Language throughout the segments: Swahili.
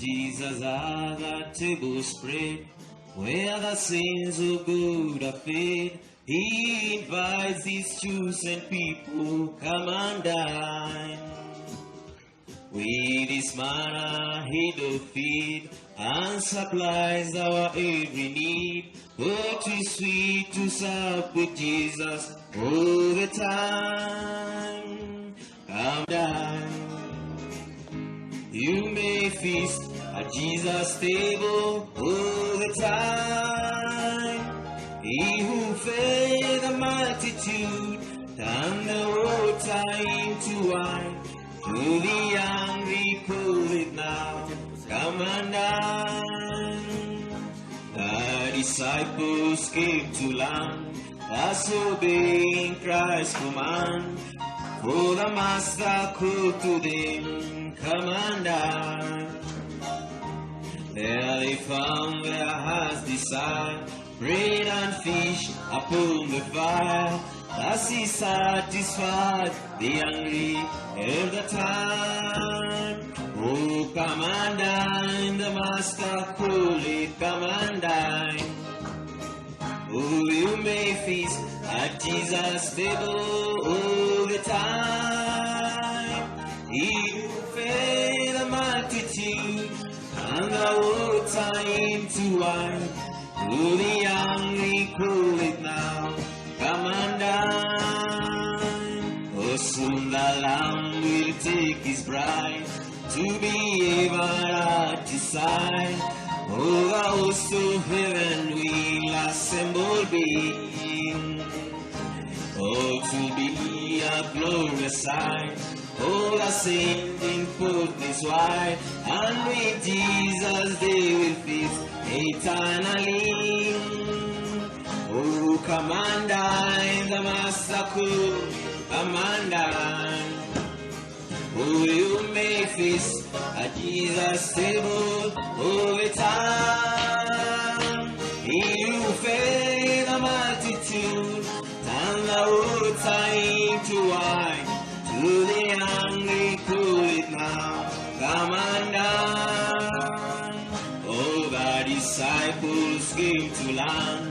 Jesus at the table spread, where the sins of good are fed. He invites his chosen people, come and dine. With his manna he doth feed, and supplies our every need. But 'tis sweet to sup with Jesus all the time. Come dine. You may feast at Jesus' table all the time. He who fed the multitude turned the water into wine. To the hungry call it now, come and dine. The disciples came to learn, thus obeying Christ's command. For the Master called to them, come and dine. There they found their hearts' desire, bread and fish upon the fire. Thus he satisfied the hungry at the time. Oh, come and dine, the Master called it, come and dine. Oh, you may feast at Jesus' table all the time. He who fed the multitude and the water into wine. To the hungry call it now, come and dine. Oh, soon the Lamb will take his bride to be ever at his side. Oh, the host of heaven will assemble be. Oh, to be a glorious sight. Oh, the saints in faultless white, and with Jesus they will feast eternally. Oh, come and dine, the Master called, come and dine. Oh, you may feast at Jesus' table all the time. He who fed the multitude turned the water into wine. To the hungry call it now, come and dine. Oh, the disciples came to learn,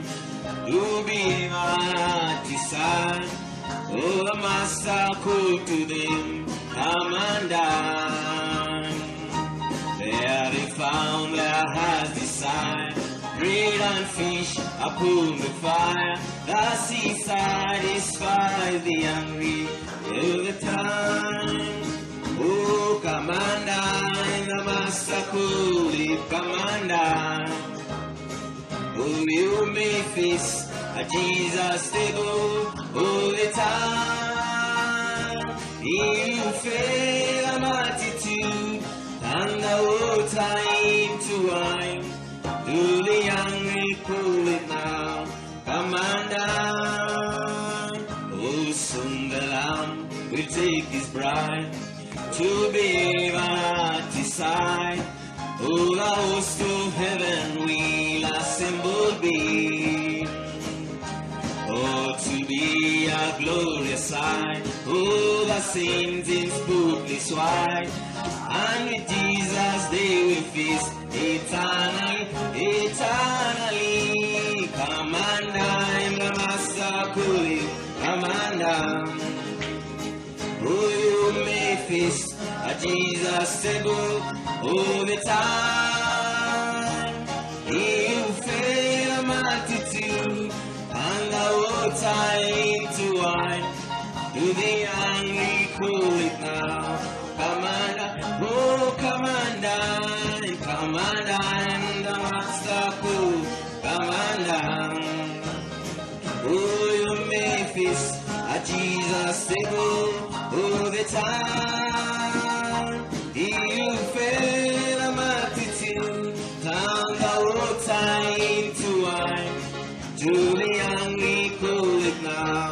to be at his side. Oh, the Master called to them, come and dine. There they found their heart's desire, bread and fish upon the fire. Thus he satisfied the hungry all the time. Oh, come and dine, the Master called it, come and dine. Oh, you may feast at Jesus' table all the time. He who fed the multitude and the water into wine. To the hungry call it now, come and dine. Oh, soon the Lamb will take his bride to be ever at his side. Oh, the host of heaven will assemble be. Oh, to be a glorious sight. Oh, the saints in spotless white, and with Jesus they will feast eternally, eternally. Come and dine, the Master called it, come and dine. Oh, you may feast at Jesus' table all the time. He who fed the multitude and the water into wine. To the hungry call it now, come and dine. Oh, come and dine, come and dine. The Master called, come and dine. Oh, you may feast at Jesus' table all the time. He who fed the multitude turned the water into wine. To the hungry call it now,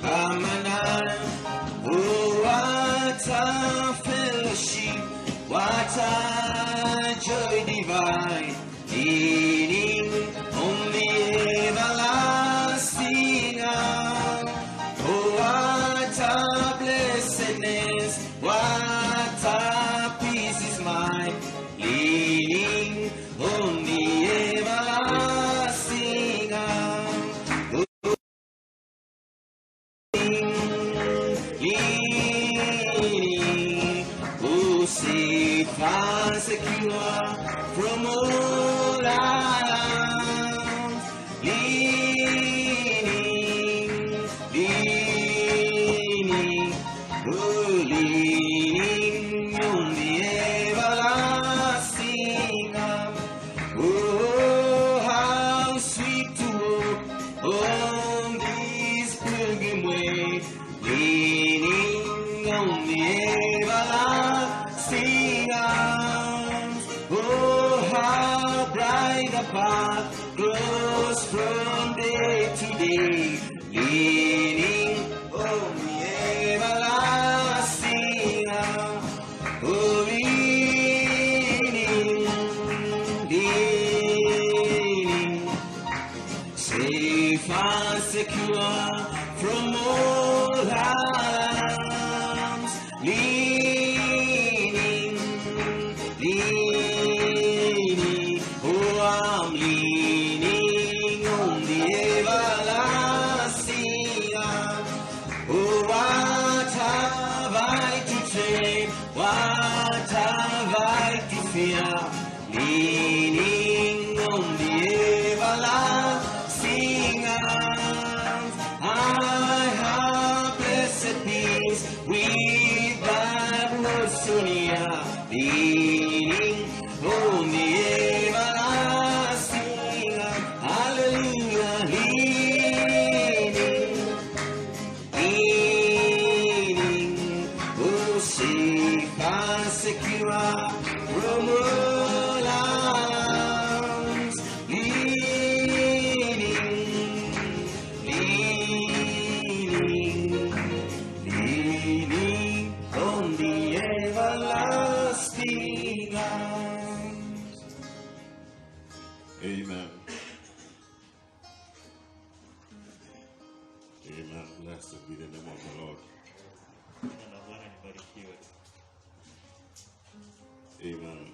come and dine. Oh, what a fellowship, what a joy divine, leaning on the everlasting arm. Oh, what a blessedness, what a peace is mine, leaning and secure from all around. Leaning, leaning, oh, leaning on the everlasting arm. Oh, how sweet to walk on this pilgrim way, leaning on the everlasting arms. Oh, how bright the path grows from day to day, leaning on the everlasting arms. Oh, leaning, leaning, safe and secure from all harms. Leaning, leaning, oh, I'm leaning on the everlasting arm. Oh, what have I to trade? What have I to fear? Leaning on the everlasting arms. I have blessed peace with thy word so near. Leaning on the everlasting arms. Hallelujah. Leaning, leaning, oh, safe and secure from all arms. Leaning, leaning, leaning on the everlasting arms. Amen. Amen. Blessed be the name of the Lord. Jina la Bwana libarikiwe. Amen.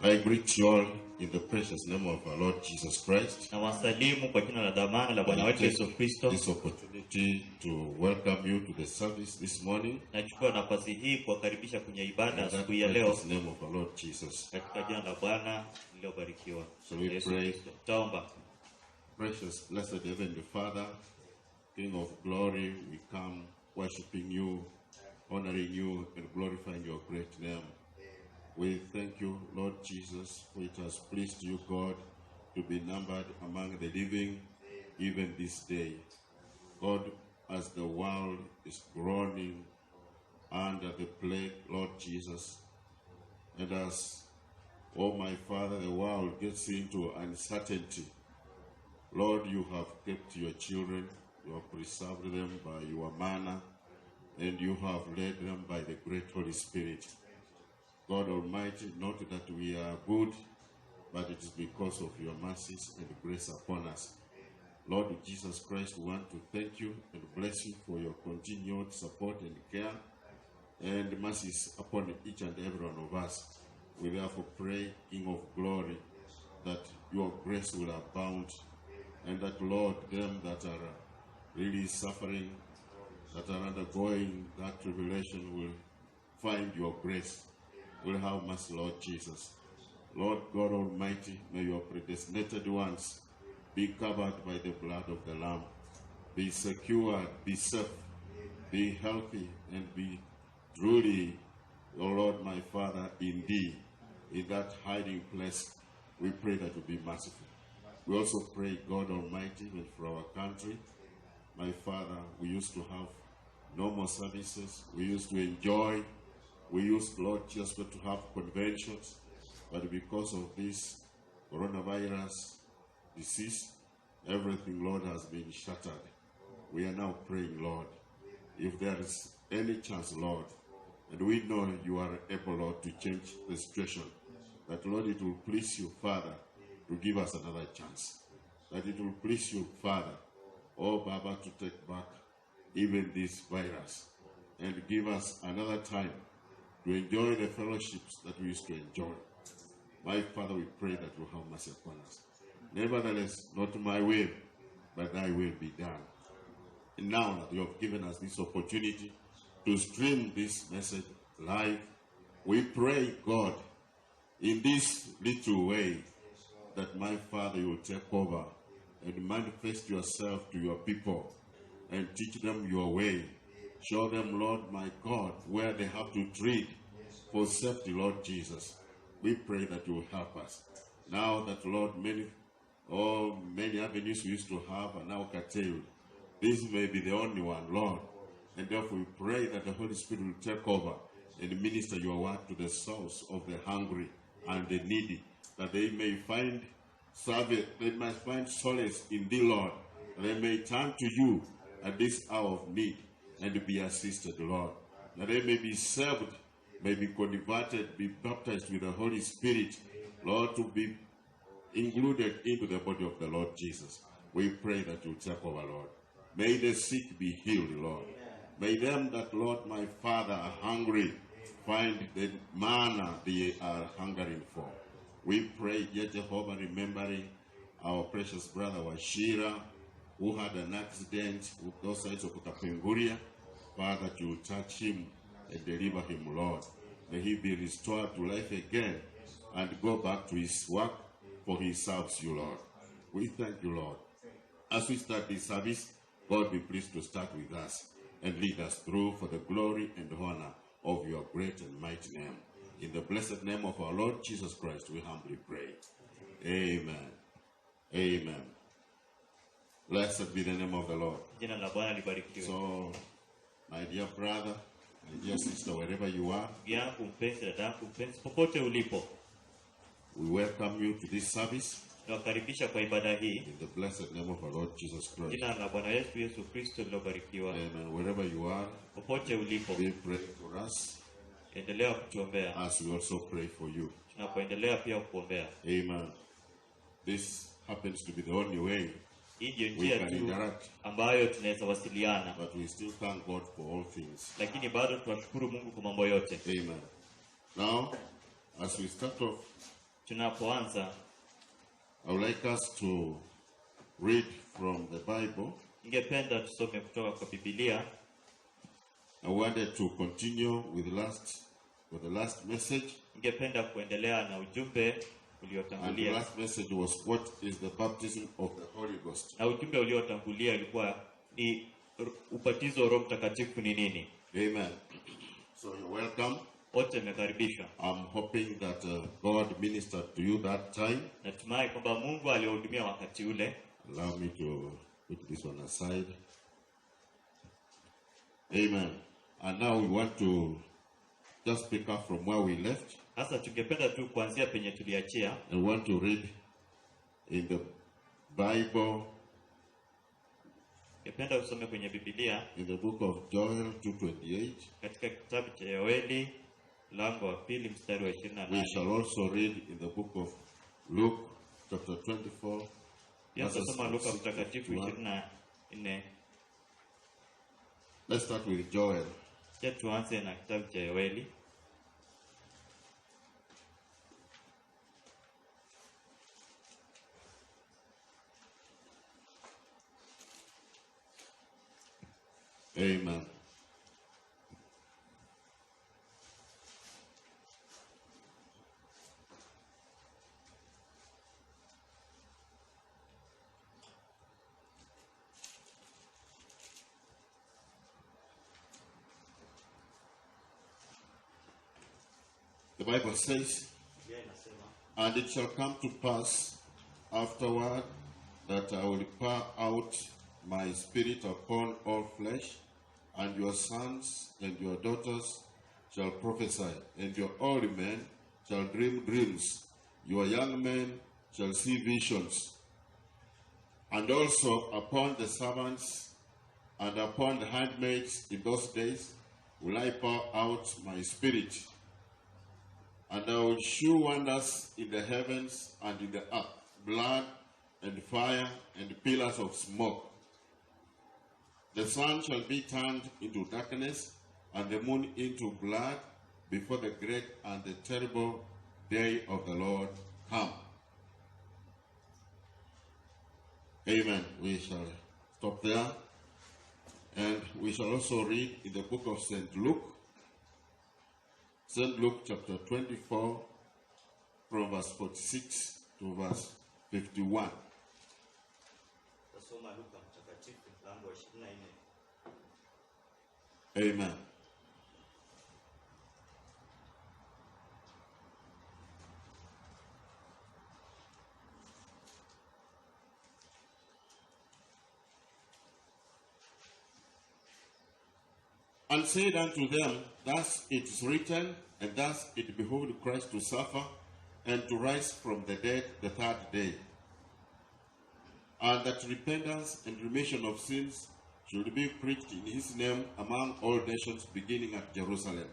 I greet you all in the precious name of our Lord Jesus Christ. Na wasalimu kwa jina la dhamana la Bwana wetu Yesu Kristo. This opportunity to welcome you to the service this morning. Nachukua nafasi hii kuwakaribisha kwenye ibada In that asubuhi ya leo precious name of our Lord Jesus. katika jina la Bwana lililobarikiwa. So we Yesu pray. Kristo. Taomba. Precious, blessed Heavenly Father, King of glory, we come worshiping you, honoring you, and glorifying your great name. We thank you, Lord Jesus, for it has pleased you, God, to be numbered among the living even this day. God, as the world is groaning under the plague, Lord Jesus, and as, oh my Father, the world gets into uncertainty, Lord, you have kept your children, you have preserved them by your manna, and you have led them by the great Holy Spirit. God Almighty, not that we are good, but it is because of your mercies and grace upon us. Lord Jesus Christ, we want to thank you and bless you for your continued support and care and mercies upon each and every one of us. We therefore pray, King of glory, that your grace will abound, and that, Lord, them that are really suffering, that are undergoing that tribulation will find your grace, will have mercy, Lord Jesus. Lord God Almighty, may your predestinated ones be covered by the blood of the Lamb, be secured, be safe, be healthy, and be truly, O Lord my Father, indeed, in that hiding place. We pray that you be merciful. We also pray, God Almighty, even for our country. My Father, we used to have normal services. We used to enjoy. We used, Lord Jesus, to have conventions. But because of this coronavirus disease, everything, Lord, has been shattered. We are now praying, Lord, if there is any chance, Lord, and we know you are able, Lord, to change the situation, that, Lord, it will please you, Father, to give us another chance. That it will please you, Father, oh, Baba, to take back even this virus and give us another time to enjoy the fellowships that we used to enjoy. My Father, we pray that you have mercy upon us. Nevertheless, not my will, but thy will be done. And now that you have given us this opportunity to stream this message live We pray, God, in this little way, that my Father, you will take over and manifest yourself to your people and teach them your way. Show them, Lord, my God, where they have to tread for safety, Lord Jesus. We pray that you will help us. Now that, Lord, many avenues we used to have are now curtailed. This may be the only one, Lord. And therefore we pray that the Holy Spirit will take over and minister your word to the souls of the hungry and the needy, that they may find service, they might find solace in thee, Lord. That they may turn to you at this hour of need and be assisted, Lord. That they may be saved, may be converted, be baptized with the Holy Spirit, Lord, to be included into the body of the Lord Jesus. We pray that you take over, Lord. May the sick be healed, Lord. May them that, Lord, my Father, are hungry, find the manna they are hungering for. We pray, yet Jehovah, remembering our precious brother Washira, who had an accident with those sides of Kapenguria. Father, that you will touch him and deliver him, Lord. May he be restored to life again and go back to his work, for he serves you, Lord. We thank you, Lord. As we start this service, God be pleased to start with us and lead us through for the glory and honor of your great and mighty name. In the blessed name of our Lord Jesus Christ, we humbly pray. Amen. Amen. Blessed be the name of the Lord. Jina la Bwana libarikiwe. So, my dear brother, my dear sister, wherever you are, Ndugu yangu mpenzi, dada yangu mpenzi, popote ulipo, we welcome you to this service nawakaribisha kwa ibada hii. in the blessed name of our Lord Jesus Christ. Jina la Bwana wetu Yesu Kristo lilobarikiwa. Amen. Wherever you are, Popote ulipo, we pray for us endelea kutuombea. as we also pray for you. Tunapoendelea pia kuombea. Amen. This happens to be the only way Hii ndio we njia can tu interact, ambayo tunaweza wasiliana, but we still thank God for all things. lakini bado tunashukuru Mungu kwa mambo yote. Amen. Now, as we start off, Tunapoanza, I would like us to read from the Bible. ningependa tusome kutoka kwa Biblia. I wanted to continue with the last message. Ningependa kuendelea na ujumbe And the uliotangulia. last message was, what is the baptism of the Holy Ghost? Na ujumbe uliotangulia ulikuwa ni ubatizo wa Roho Mtakatifu ni nini? Amen. So you're welcome. Wote mmekaribishwa. I'm hoping that God ministered to you that time. Natumai kwamba Mungu aliwahudumia wakati ule. Allow me to put this one aside. Amen. And now we want to just pick up from where we left. Sasa tungependa tu kuanzia penye tuliachia. And want to read in the Bible, Ningependa usome kwenye Biblia in the book of Joel 2:28. katika kitabu cha Yoeli mlango wa 2 mstari wa We 28. shall also read in the book of Luke chapter 24. Pia verses tutasoma Luka Mtakatifu 61. 24. Let's start with Joel. Kisha tuanze na kitabu cha Yoeli. Amen. The Bible says, and it shall come to pass afterward that I will pour out my spirit upon all flesh, and your sons and your daughters shall prophesy, and your old men shall dream dreams, your young men shall see visions. And also upon the servants and upon the handmaids in those days will I pour out my spirit, and I will shew wonders in the heavens and in the earth, blood and fire and pillars of smoke. The sun shall be turned into darkness, and the moon into blood, before the great and the terrible day of the Lord come. Amen. We shall stop there. And we shall also read in the book of St. Luke, St. Luke chapter 24, from verse 46 to verse 51. Tasoma Luka mtakatifu mlango wa 24. Amen. And said unto them, Thus it is written, and thus it behoved Christ to suffer, and to rise from the dead the third day, and that repentance and remission of sins should be preached in his name among all nations, beginning at Jerusalem.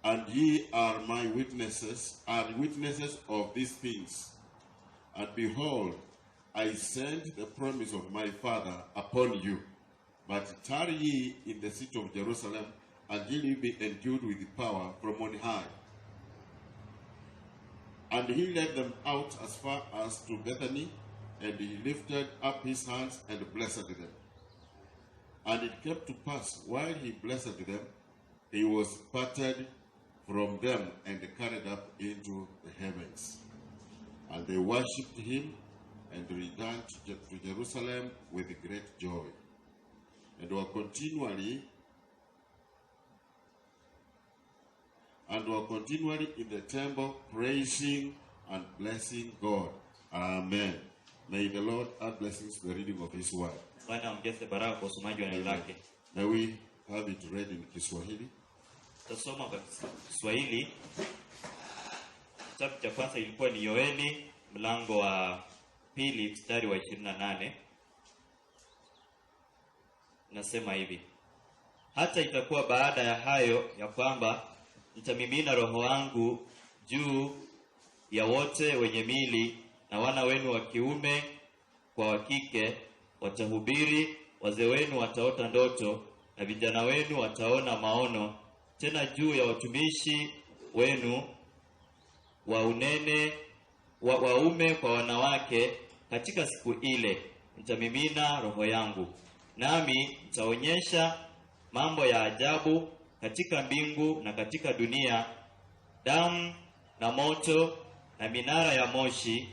And ye are my witnesses, of these things. And behold, I send the promise of my Father upon you. But tarry ye in the city of Jerusalem until ye be endued with power from on high. And he led them out as far as to Bethany, and he lifted up his hands and blessed them. And it came to pass, while he blessed them, he was parted from them and carried up into the heavens. And they worshipped him and returned to Jerusalem with great joy, and were continually in the temple, praising and blessing God. Amen. May the Lord add blessings to the reading of his word. Bwana ongeze baraka kwa usomaji wa neno lake. May we have it read in Kiswahili. Tasoma kwa Kiswahili. Kitabu cha kwanza ilikuwa ni Yoeli mlango wa 2 mstari wa 28. Nasema hivi: hata itakuwa baada ya hayo ya kwamba nitamimina roho wangu juu ya wote wenye mili, na wana wenu wa kiume kwa wa kike watahubiri, wazee wenu wataota ndoto, na vijana wenu wataona maono. Tena juu ya watumishi wenu waume kwa wanawake, katika siku ile nitamimina roho yangu, nami nitaonyesha mambo ya ajabu katika mbingu na katika dunia, damu na moto na minara ya moshi.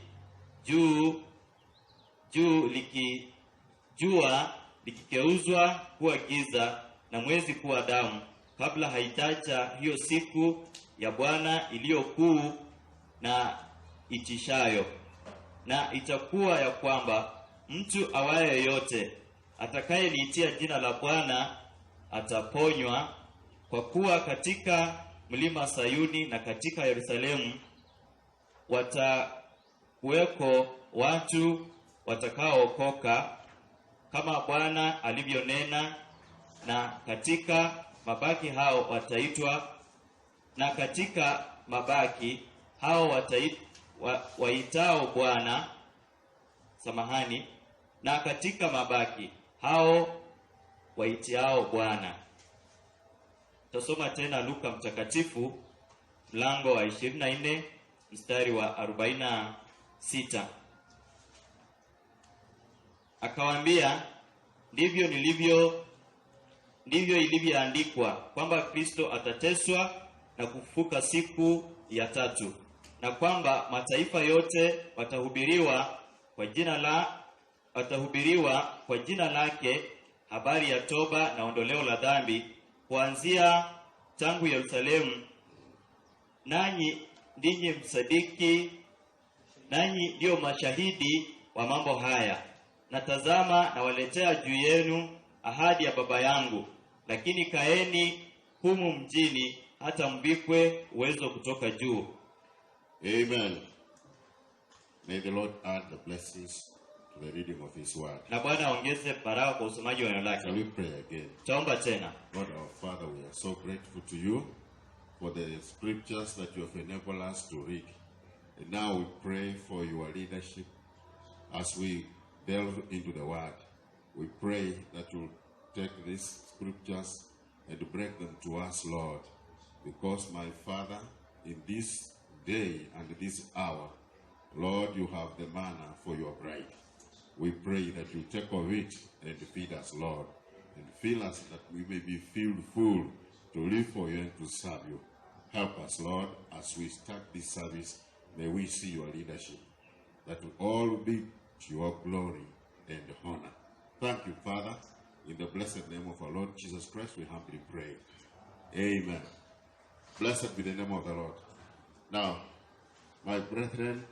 Jua likikeuzwa kuwa giza na mwezi kuwa damu, kabla haijaja hiyo siku ya Bwana iliyokuu na itishayo. Na itakuwa ya kwamba mtu awaye yote atakayeliitia jina la Bwana ataponywa. Kwa kuwa katika mlima Sayuni na katika Yerusalemu watakuweko watu watakaookoka, kama Bwana alivyonena, na katika mabaki hao wataitwa, na katika mabaki hao waitao Bwana, na katika mabaki hao waitiao Bwana. Tasoma tena Luka mtakatifu mlango wa 24 mstari wa 46. Akawaambia, ndivyo ilivyoandikwa kwamba Kristo atateswa na kufufuka siku ya tatu, na kwamba mataifa yote watahubiriwa kwa jina lake habari ya toba na ondoleo la dhambi, kuanzia tangu Yerusalemu. Nanyi ndio mashahidi wa mambo haya. Na tazama, nawaletea juu yenu ahadi ya Baba yangu, lakini kaeni humu mjini hata mvikwe uwezo kutoka juu. Amen. May the Lord add the blessings to the reading of his word. Na Bwana ongeze baraka kwa usomaji wa neno lake. Shall we pray again? Taomba tena. God our Father, we are so grateful to you for the scriptures that you have enabled us to read. And now we pray for your leadership as we delve into the word. We pray that you take these scriptures and break them to us, Lord, because my Father, in this day and this hour, Lord, you have the manna for your bride. We pray that you take of it and feed us, Lord, and fill us that we may be filled full to live for you and to serve you. Help us, Lord, as we start this service. May we see your leadership, that will all be to your glory and honor. Thank you, Father. In the blessed name of our Lord Jesus Christ, we humbly pray. Amen. Blessed be the name of the Lord. Now, my brethren,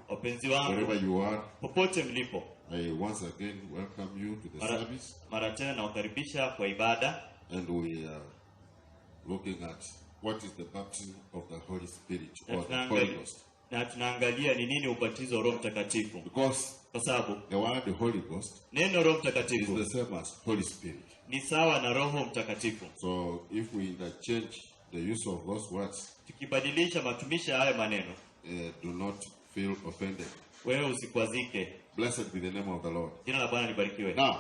Wapenzi wherever wangu you are, popote mlipo, I once again welcome you to the service. mara tena nawakaribisha kwa ibada, And we are looking at what is the baptism of the Holy Spirit or the Holy Ghost. na tunaangalia ni nini ubatizo wa Roho Mtakatifu, Because kwa sababu the word Holy Ghost neno Roho is Mtakatifu the same as Holy Spirit. ni sawa na Roho Mtakatifu. So if we interchange the use of those words, Tukibadilisha matumishi ya haya maneno, do not feel offended. wewe usikwazike. Blessed be the name of the Lord. Jina la Bwana libarikiwe. Now,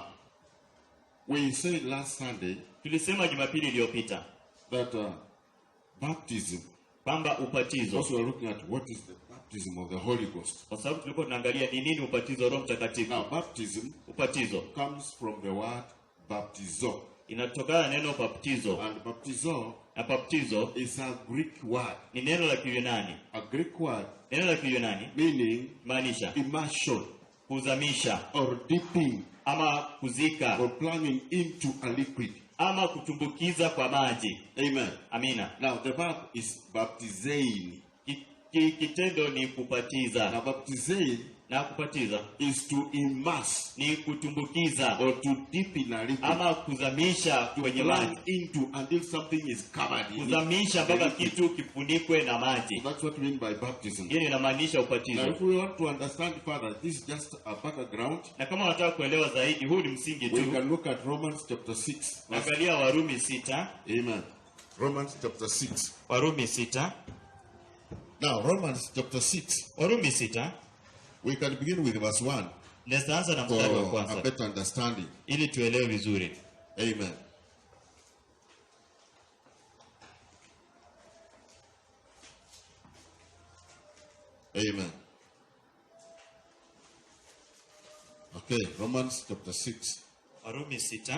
we said last Sunday Tulisema Jumapili iliyopita that baptism, kwamba ubatizo, also we are looking at what is the baptism of the Holy Ghost. kwa sababu tulikuwa tunaangalia ni nini ubatizo wa Roho Mtakatifu. Now, baptism Ubatizo comes from the word baptizo. inatokana na neno baptizo, And baptizo na baptizo is a Greek word. ni neno la Kiyunani. A Greek word Neno la Kiyunani meaning maanisha immersion kuzamisha or dipping ama kuzika or plunging into a liquid. ama kutumbukiza kwa maji. Amen. Amina. Now, the verb is baptizein. Kitendo ni kupatiza, Now, baptizein na kupatiza is to immerse ni kutumbukiza or to dip in a liquid. ama kuzamisha kwenye Plunge maji, into until something is covered in it. kuzamisha mpaka kitu kifunikwe na maji. So that's what we mean by baptism. Hiyo inamaanisha Now, ubatizo. if we want to understand further, this is just a background. Na kama unataka kuelewa zaidi, huu ni msingi We tu. can look at Romans chapter 6. Angalia Warumi 6, Amen. Romans chapter 6. Warumi 6, Now, Romans chapter 6. Warumi 6. We can begin with verse 1 Nitaanza na mstari wa for a kwanza better understanding. ili tuelewe vizuri. Amen. Amen. Okay, Romans chapter 6. Warumi 6,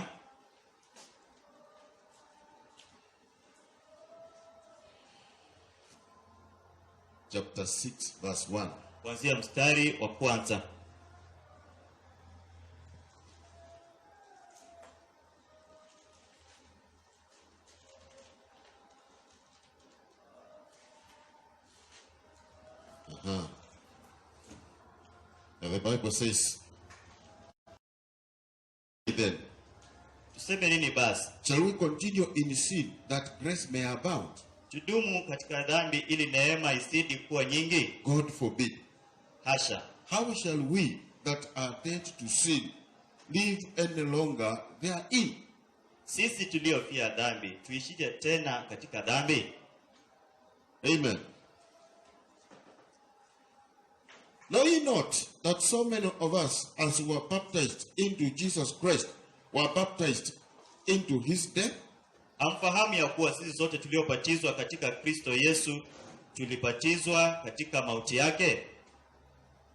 Chapter 6, verse 1. kuanzia mstari wa kwanza. And the Bible says, then, Tuseme nini basi? shall we continue in sin that grace may abound? Tudumu katika dhambi ili neema isidi kuwa nyingi? God forbid. Hasha. How shall we that are dead to sin live any longer therein? Sisi tuliofia dhambi tuishije tena katika dhambi? Amen. Know ye not that so many of us, as were baptized into Jesus Christ, were baptized into his death? Hamfahamu ya kuwa sisi sote tuliobatizwa katika Kristo Yesu tulibatizwa katika mauti yake?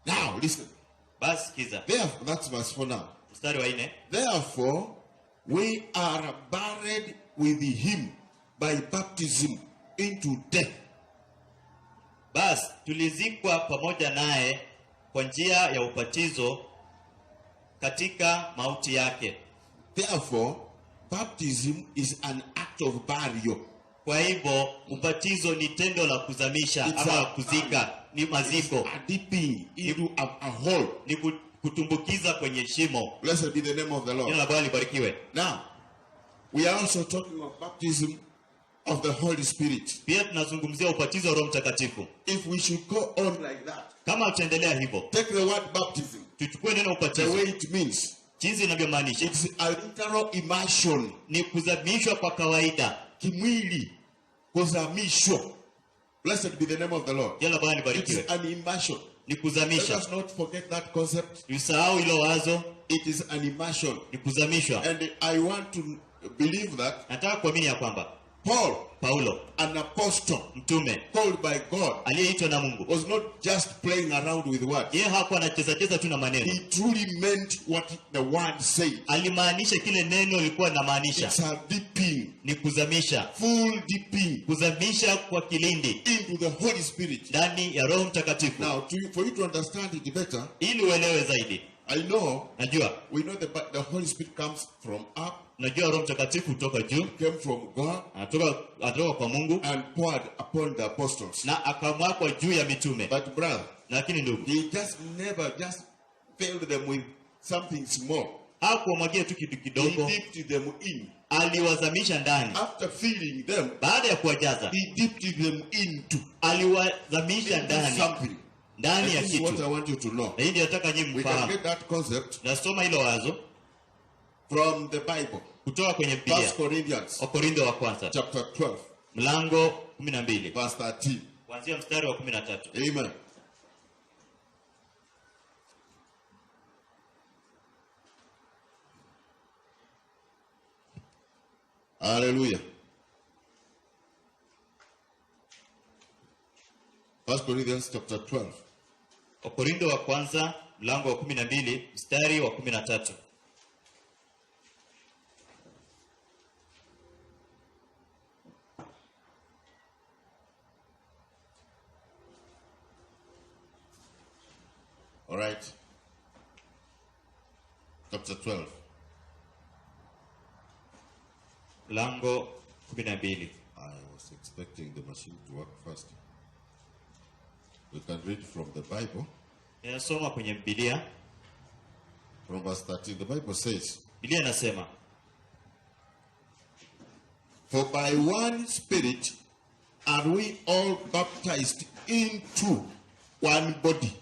Now, listen. Basi kiza. Therefore, that's verse 4 now. Mstari wa 4. Therefore, we are buried with him by baptism into death. Basi tulizikwa pamoja naye kwa njia ya ubatizo katika mauti yake. Therefore, baptism is an act of burial. Kwa hivyo ubatizo ni tendo la kuzamisha It's ama a- kuzika, ni maziko, A dipping into a hole. ni kutumbukiza kwenye shimo. Blessed be the name of the Jina Lord. la Bwana libarikiwe. Now, we are also talking of baptism of the Holy Spirit. Pia tunazungumzia ubatizo wa Roho Mtakatifu. If we should go on like that, Kama utaendelea hivyo, take the word baptism, tuchukue neno the ubatizo way it means. jinsi inavyomaanisha, It's a literal immersion. ni kuzamishwa kwa kawaida. Kimwili. Kuzamishwa. Blessed be the name of the Lord. Jina la Bwana It's libarikiwe. an immersion. Ni Let kuzamisha. us not forget that concept. Usahau hilo wazo, It is an immersion. ni kuzamishwa. And I want to believe that Nataka kuamini ya kwamba Paulo, an apostle mtume called by God, aliyeitwa na Mungu, was not just playing around with words. yeye hakuwa anacheza tu na maneno. He truly meant what the word said. Alimaanisha kile neno lilikuwa linamaanisha. It's a dipping, Ni kuzamisha, full dipping kuzamisha kwa kilindi into the Holy Spirit. ndani ya Roho Mtakatifu. Now, for you to understand it better, Ili uelewe zaidi, I know, najua the Holy Spirit comes from up, najua Roho Mtakatifu kutoka juu, came from God, anatoka kwa Mungu and poured upon the apostles. na akamwagwa juu ya mitume. But brother, Lakini ndugu, he never filled them with something small. hakuwamwagia tu kitu He kidogo, dipped them in. aliwazamisha ndani. After filling them, Baada ya kuwajaza, he dipped them into aliwazamisha ndani something. ndani ya This is what I kitu. want you to know. Na hii ndio nataka nyinyi We can mfahamu. get that concept Nasoma hilo wazo from the Bible. kutoka kwenye 1 Biblia. Corinthians Wakorintho wa kwanza chapter 12, mlango 12 verse 13. kuanzia mstari wa 13. Amen. Hallelujah. 1 Corinthians chapter 12. Wakorintho wa kwanza mlango wa 12 mstari wa 13. All right. Chapter 12. Mlango 12. I was expecting the machine to work first. We can read from the Bible. Ninasoma kwenye Biblia. From verse 13, the Bible says, Biblia inasema, "For by one Spirit are we all baptized into one body."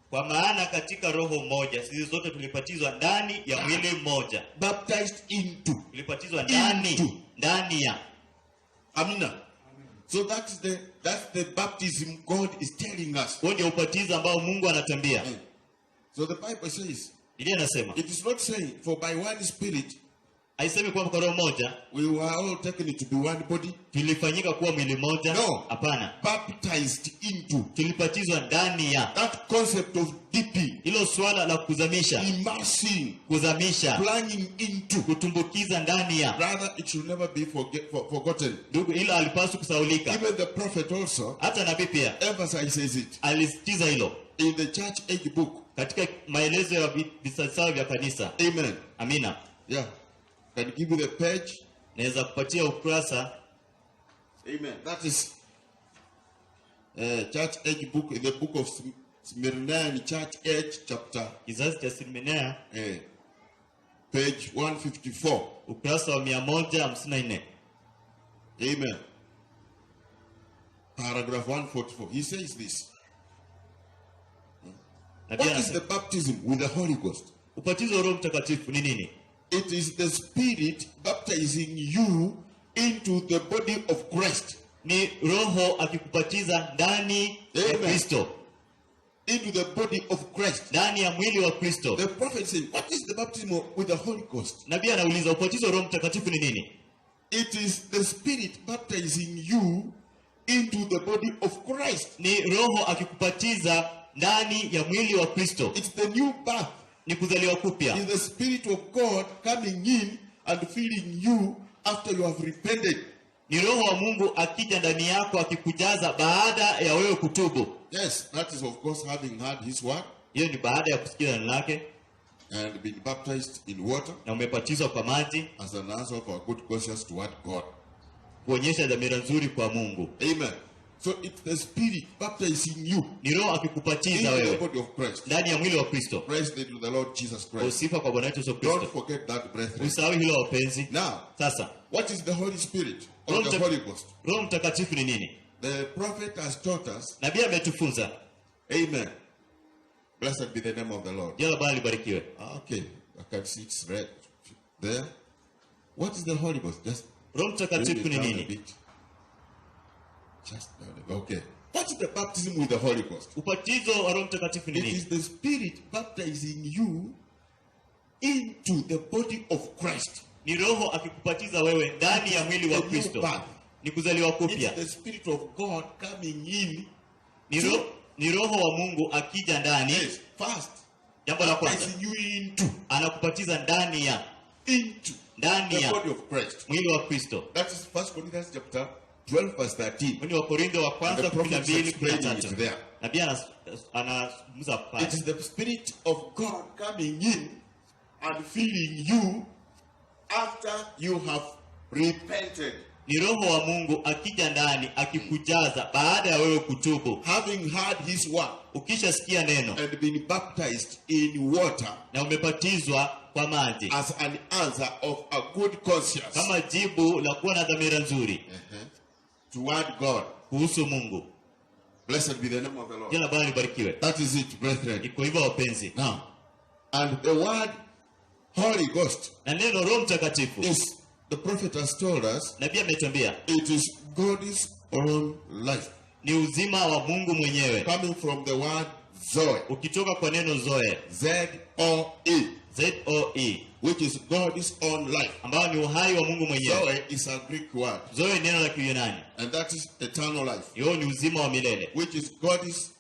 kwa maana katika roho moja sisi zote tulibatizwa ndani ya mwili mmoja. Baptized into. Tulibatizwa Into. ndani ya. Amina. So that's the baptism God is telling us. Huo ndio ubatizo ambao Mungu anatambia. So the Bible says, Biblia inasema, it is not saying for by one Spirit haisemi kwamba kwa roho moja we were all taken to be one body. tulifanyika kuwa mwili mmoja. No. Hapana. Baptized into. Tulibatizwa ndani ya. That concept of dipping, Hilo swala la kuzamisha, immersing, kuzamisha, plunging into. kutumbukiza ndani ya. Rather, it should never be forgotten. Ndugu, hilo alipaswa kusaulika. Even the prophet also Hata nabii pia emphasizes it. alisitiza hilo In the church age book. katika maelezo ya visasawa vya kanisa. Amen. Amina. Yeah. Can give you the page. Naweza kupatia ukurasa. Amen. That is church age book in the book of Smyrna, church age chapter Kizazi cha Smirna, page 154. ukurasa wa 154. Amen. Paragraph 144. He says this. What is the baptism with the Holy Ghost? Ubatizo wa Roho Mtakatifu ni nini? It is the Spirit baptizing you into the body of Christ. Ni Roho akikubatiza ndani ya Amen. Kristo. Into the body of Christ. Ndani ya mwili wa Kristo. The prophet says, what is the baptism with the Holy Ghost? Nabii anauliza ubatizo wa Roho Mtakatifu ni nini? It is the Spirit baptizing you into the body of Christ. Ni Roho akikubatiza ndani ya mwili wa Kristo. It's the new birth. Ni kuzaliwa kupya. It's the Spirit of God coming in and filling you after you have repented. Ni Roho wa Mungu akija ndani yako akikujaza baada ya wewe kutubu. Yes, that is of course having heard his word. Hiyo ni baada ya kusikia neno lake And been baptized in water na umebatizwa kwa maji as an answer of our good conscience toward God. kuonyesha dhamira nzuri kwa Mungu. Amen. So it's the Spirit baptizing you Ni Roho akikubatiza into the wewe body of Christ. ndani ya mwili wa Kristo. Praise be to the Lord Jesus Christ. Usifa kwa Bwana Yesu Don't Kristo. forget that, brethren. Usahau hilo wapenzi. Now, Sasa, what is the Holy Spirit or Roho the Holy Ghost? Roho Mtakatifu ni nini? The prophet has taught us. Nabii ametufunza. Amen. Blessed be the name of the Lord. Jina la Bwana libarikiwe. Okay, I can see it's red there. What is the Holy Ghost? Just Roho Mtakatifu bring ni it down a nini? bit. Just down a bit. Okay. What is the baptism with the Holy Ghost? Ubatizo wa Roho Mtakatifu ni It is nini? the Spirit baptizing you into the body of Christ. Ni Roho akikubatiza wewe ndani ya mwili wa The new Kristo. birth. ni kuzaliwa It's kupya. the Spirit of God coming in. Ni roho wa Mungu akija ndani. Yes, first. Jambo la kwanza, Baptizing you into anakupatiza ndani ya the body of Christ. mwili wa Kristo. That is 1 Corinthians chapter 12 verse 13. Mwili wa Korintho wa kwanza The prophet is 12:13. explaining it there. Nabii anazungumza It pale. is the Spirit of God coming in and filling you after you have repented. Ni roho wa Mungu akija ndani akikujaza baada ya wewe kutubu. Having heard his word Ukishasikia neno and been baptized in water na umebatizwa kwa maji as an answer of a good conscience kama jibu la kuwa na dhamira nzuri toward God. kuhusu Mungu. Blessed be the name of the Lord. Jina la Bwana libarikiwe. That is it, brethren. Iko hivyo wapenzi. Now, and the word Holy Ghost Na neno Roho Mtakatifu, is, the prophet has told us, nabii ametuambia it is God's own life. ni uzima wa Mungu mwenyewe, Coming from the word Zoe. ukitoka kwa neno Zoe, Z-O-E. Z-O-E, Which is God's own life. ambao ni uhai wa Mungu mwenyewe. Zoe is a Greek word. Zoe ni neno la Kiyunani, And that is eternal life. hiyo ni uzima wa milele, Which is God's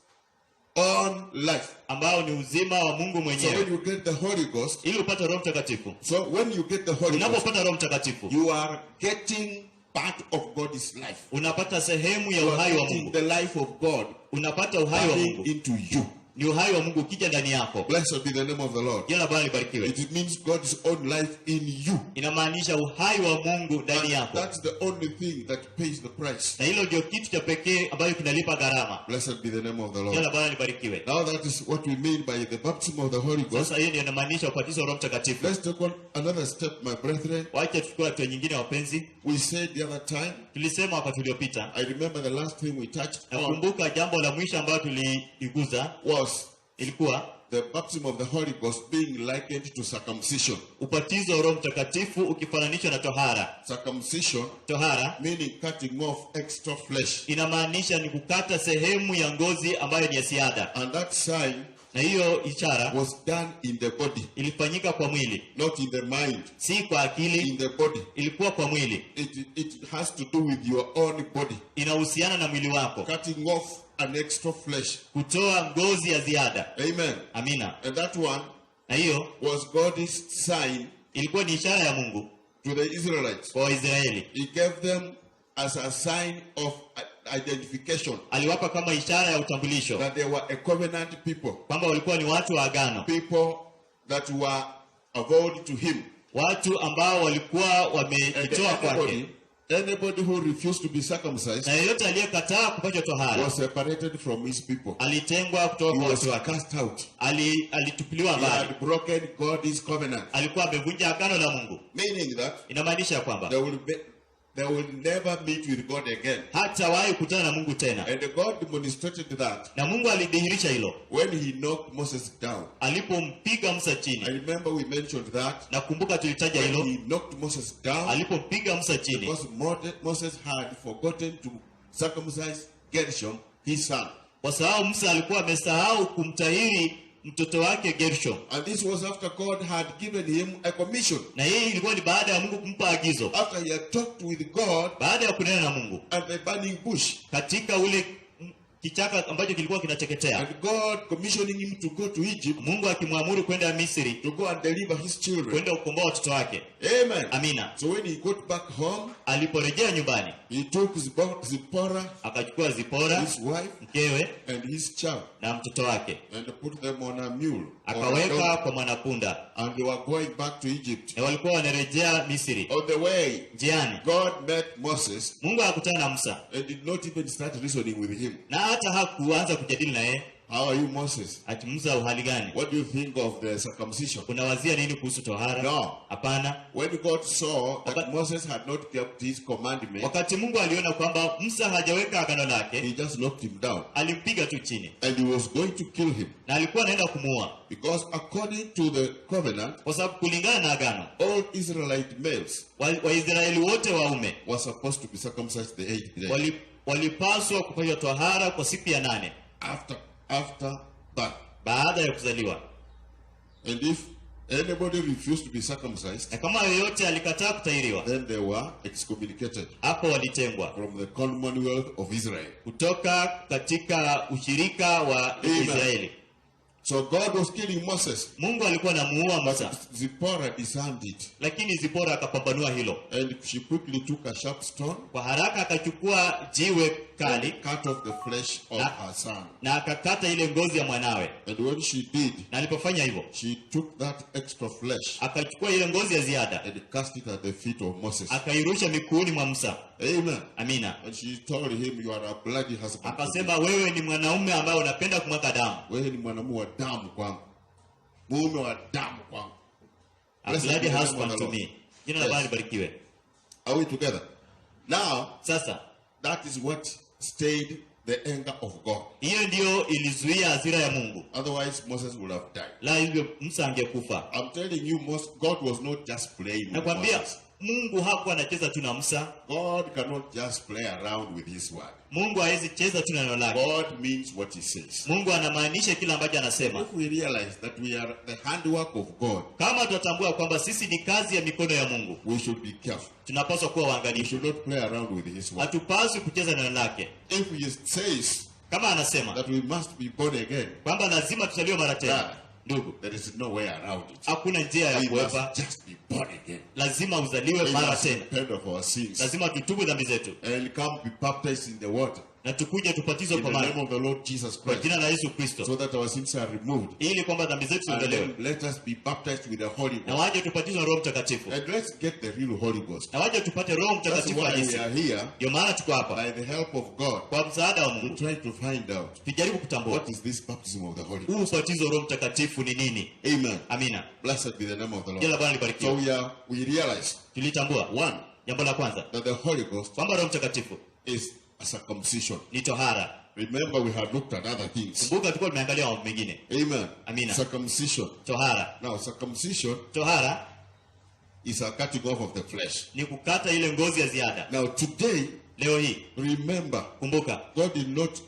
own life. ambao ni uzima wa Mungu So mwenyewe. when you get the Holy Ghost, Ili upate Roho Mtakatifu, so when you get the Holy Ghost, unapopata Roho Mtakatifu, you are getting part of God's life. unapata sehemu ya You are uhai wa getting Mungu. the life of God Unapata uhai wa coming Mungu, into you. ni uhai wa Mungu ukija ndani yako. Blessed be the name of the Lord. Jina la Bwana libarikiwe. It means God's own life in you. Inamaanisha uhai wa Mungu ndani And yako, that's the only thing that pays the price. na hilo ndio kitu cha pekee ambacho kinalipa gharama. Blessed be the name of the Jina Lord. la Bwana libarikiwe. Now that is what we mean by the baptism of the Holy Ghost. Sasa hiyo ndio inamaanisha ubatizo wa Roho Mtakatifu. Let's take one another step, my brethren. Wacha tuchukue hatua nyingine wapenzi. We said the other time, Tulisema wakati uliopita, I remember the last thing we touched on nakumbuka jambo la mwisho ambalo tuliguza was ilikuwa the baptism of the Holy Ghost being likened to circumcision. ubatizo wa Roho Mtakatifu ukifananishwa na tohara. Circumcision Tohara meaning cutting off extra flesh. inamaanisha ni kukata sehemu ya ngozi ambayo ni ya ziada, And that sign na hiyo ishara was done in the body, ilifanyika kwa mwili, not in the mind, si kwa akili, in the body. ilikuwa kwa mwili. It has to do with your own body. Inahusiana na mwili wako, Cutting off an extra flesh. kutoa ngozi ya ziada. Amen. Amina. And that one Na hiyo was God's sign ilikuwa ni ishara ya Mungu to the Israelites. kwa Waisraeli. He gave them as a sign of identification Aliwapa kama ishara ya utambulisho that they were a covenant people, kwamba walikuwa ni watu wa agano, people that were vowed to him. watu ambao walikuwa And wamejitoa kwake, anybody who refused to be circumcised na yeyote aliyekataa kupata tohara was separated from his people. alitengwa kutoka He kwa was watu wake, cast out. alitupiliwa He mbali, had broken God's covenant. alikuwa amevunja agano la Mungu. Meaning that Inamaanisha kwamba they will never meet with God again. hatawahi kukutana na Mungu tena, And God demonstrated that na Mungu alidhihirisha hilo when he knocked Moses down. alipompiga Musa I chini. remember we mentioned that Nakumbuka tulitaja when hilo he knocked Moses down alipompiga Musa chini, because Moses had forgotten to circumcise Gershom, his son. kwa sababu Musa alikuwa amesahau kumtahiri mtoto wake Gershom, And this was after God had given him a commission. na hii ilikuwa ni baada ya Mungu kumpa agizo, After he had talked with God baada ya kunena na Mungu at the burning bush. katika ule kichaka ambacho kilikuwa kinateketea, And God commissioning him to go to Egypt Mungu akimwamuru kwenda Misri to go and deliver his children. kwenda kukomboa watoto wake. Amen. Amina. So when he got back home, Aliporejea nyumbani he took Zipporah, akachukua Zipora his wife, mkewe and his child na mtoto wake and put them on a mule. Or a akaweka donkey. kwa mwanapunda, And they were going back to Egypt. na walikuwa wanarejea Misri. On the way, Njiani God met Moses Mungu akakutana na Musa and did not even start reasoning with him. na hata hakuanza kujadili na yeye. How are you, Moses? Ati Musa, uhali gani? What do you think of the circumcision? Unawazia nini kuhusu tohara? No. Hapana. When God saw that Moses had not kept his commandment, Wakati Mungu aliona kwamba Musa hajaweka agano lake, he just knocked him down. alimpiga tu chini And he was going to kill him. na alikuwa anaenda kumuua, Because according to the covenant, kwa sababu kulingana na agano all Israelite males Waisraeli wote waume were supposed to be circumcised the 8th day. walipaswa kufanya tohara kwa siku ya 8 After birth. baada ya kuzaliwa. And if anybody refused to be circumcised, Na kama yoyote alikataa kutahiriwa, then they were excommunicated hapo walitengwa from the Commonwealth of Israel. kutoka katika ushirika wa Amen. Israeli. So God was killing Moses. Mungu alikuwa anamuua Musa, But Zipporah discerned it. lakini Zipora akapambanua hilo. And she quickly took a sharp stone, Kwa haraka akachukua jiwe kali cut off the flesh of her son. na akakata ile ngozi ya mwanawe. And when she did, Na alipofanya hivyo, she took that extra flesh akachukua ile ngozi ya ziada, and cast it at the feet of Moses. akairusha miguuni mwa Musa. Amen. Amina. And she told him, you are a bloody husband. Akasema, wewe ni mwanaume ambaye unapenda kumwaga damu. Wewe ni mwanamume wa damu kwangu. Mume wa damu kwangu. A Blessed bloody be the name husband of the to Lord. me. Jina la Bwana libarikiwe. Are we together? Now, Sasa, that is what stayed the anger of God. hiyo ndio ilizuia hasira ya Mungu. Otherwise, Moses would have died. La hivyo Musa angekufa. I'm telling you, God was not just playing with Nakwambia Moses. Mungu hakuwa anacheza tu na Musa. God cannot just play around with his word. Mungu hawezi cheza tu na neno lake. God means what he says. Mungu anamaanisha kila ambacho anasema. If we realize that we are the handiwork of God, Kama tutatambua kwamba sisi ni kazi ya mikono ya Mungu, we should be careful. tunapaswa kuwa We waangalifu. should not play around with his word. Hatupaswi kucheza neno lake. If he says Kama anasema that we must be born again, kwamba lazima tuzaliwe mara tena, ndugu, there is no way around it. hakuna njia ya We kuepa. must just be born again. Lazima uzaliwe We mara must tena. repent of our sins Lazima tutubu dhambi zetu and come be baptized in the water na tukuje tubatizwe in kwa the maji name of the Lord Jesus kwa Christ, jina la Yesu Kristo, so that our sins are removed. ili kwamba dhambi zetu And ziondolewe, then let us be baptized with the Holy na Ghost. waje tubatizwe na Roho Mtakatifu, And let's get the real Holy Ghost. na waje tupate Roho That's Mtakatifu why halisi. we are here, Ndio maana tuko hapa by the help of God, kwa msaada wa to Mungu, try to find out tujaribu kutambua what is this baptism of the Holy Ghost. huu ubatizo wa Roho Mtakatifu ni nini. Amen. Amina. Blessed be the name of the Jina la Lord. Bwana So libarikiwe. we realize, Tulitambua one, jambo la kwanza that the Holy Ghost kwamba Roho Mtakatifu is a circumcision. ni tohara. Remember, we had looked at other things. Kumbuka tulikuwa tumeangalia mambo mengine. Amen. Amina. Circumcision. Tohara, Now, circumcision tohara is a cutting off of the flesh. ni kukata ile ngozi ya ziada. Now, today, Leo hii remember, kumbuka, God did not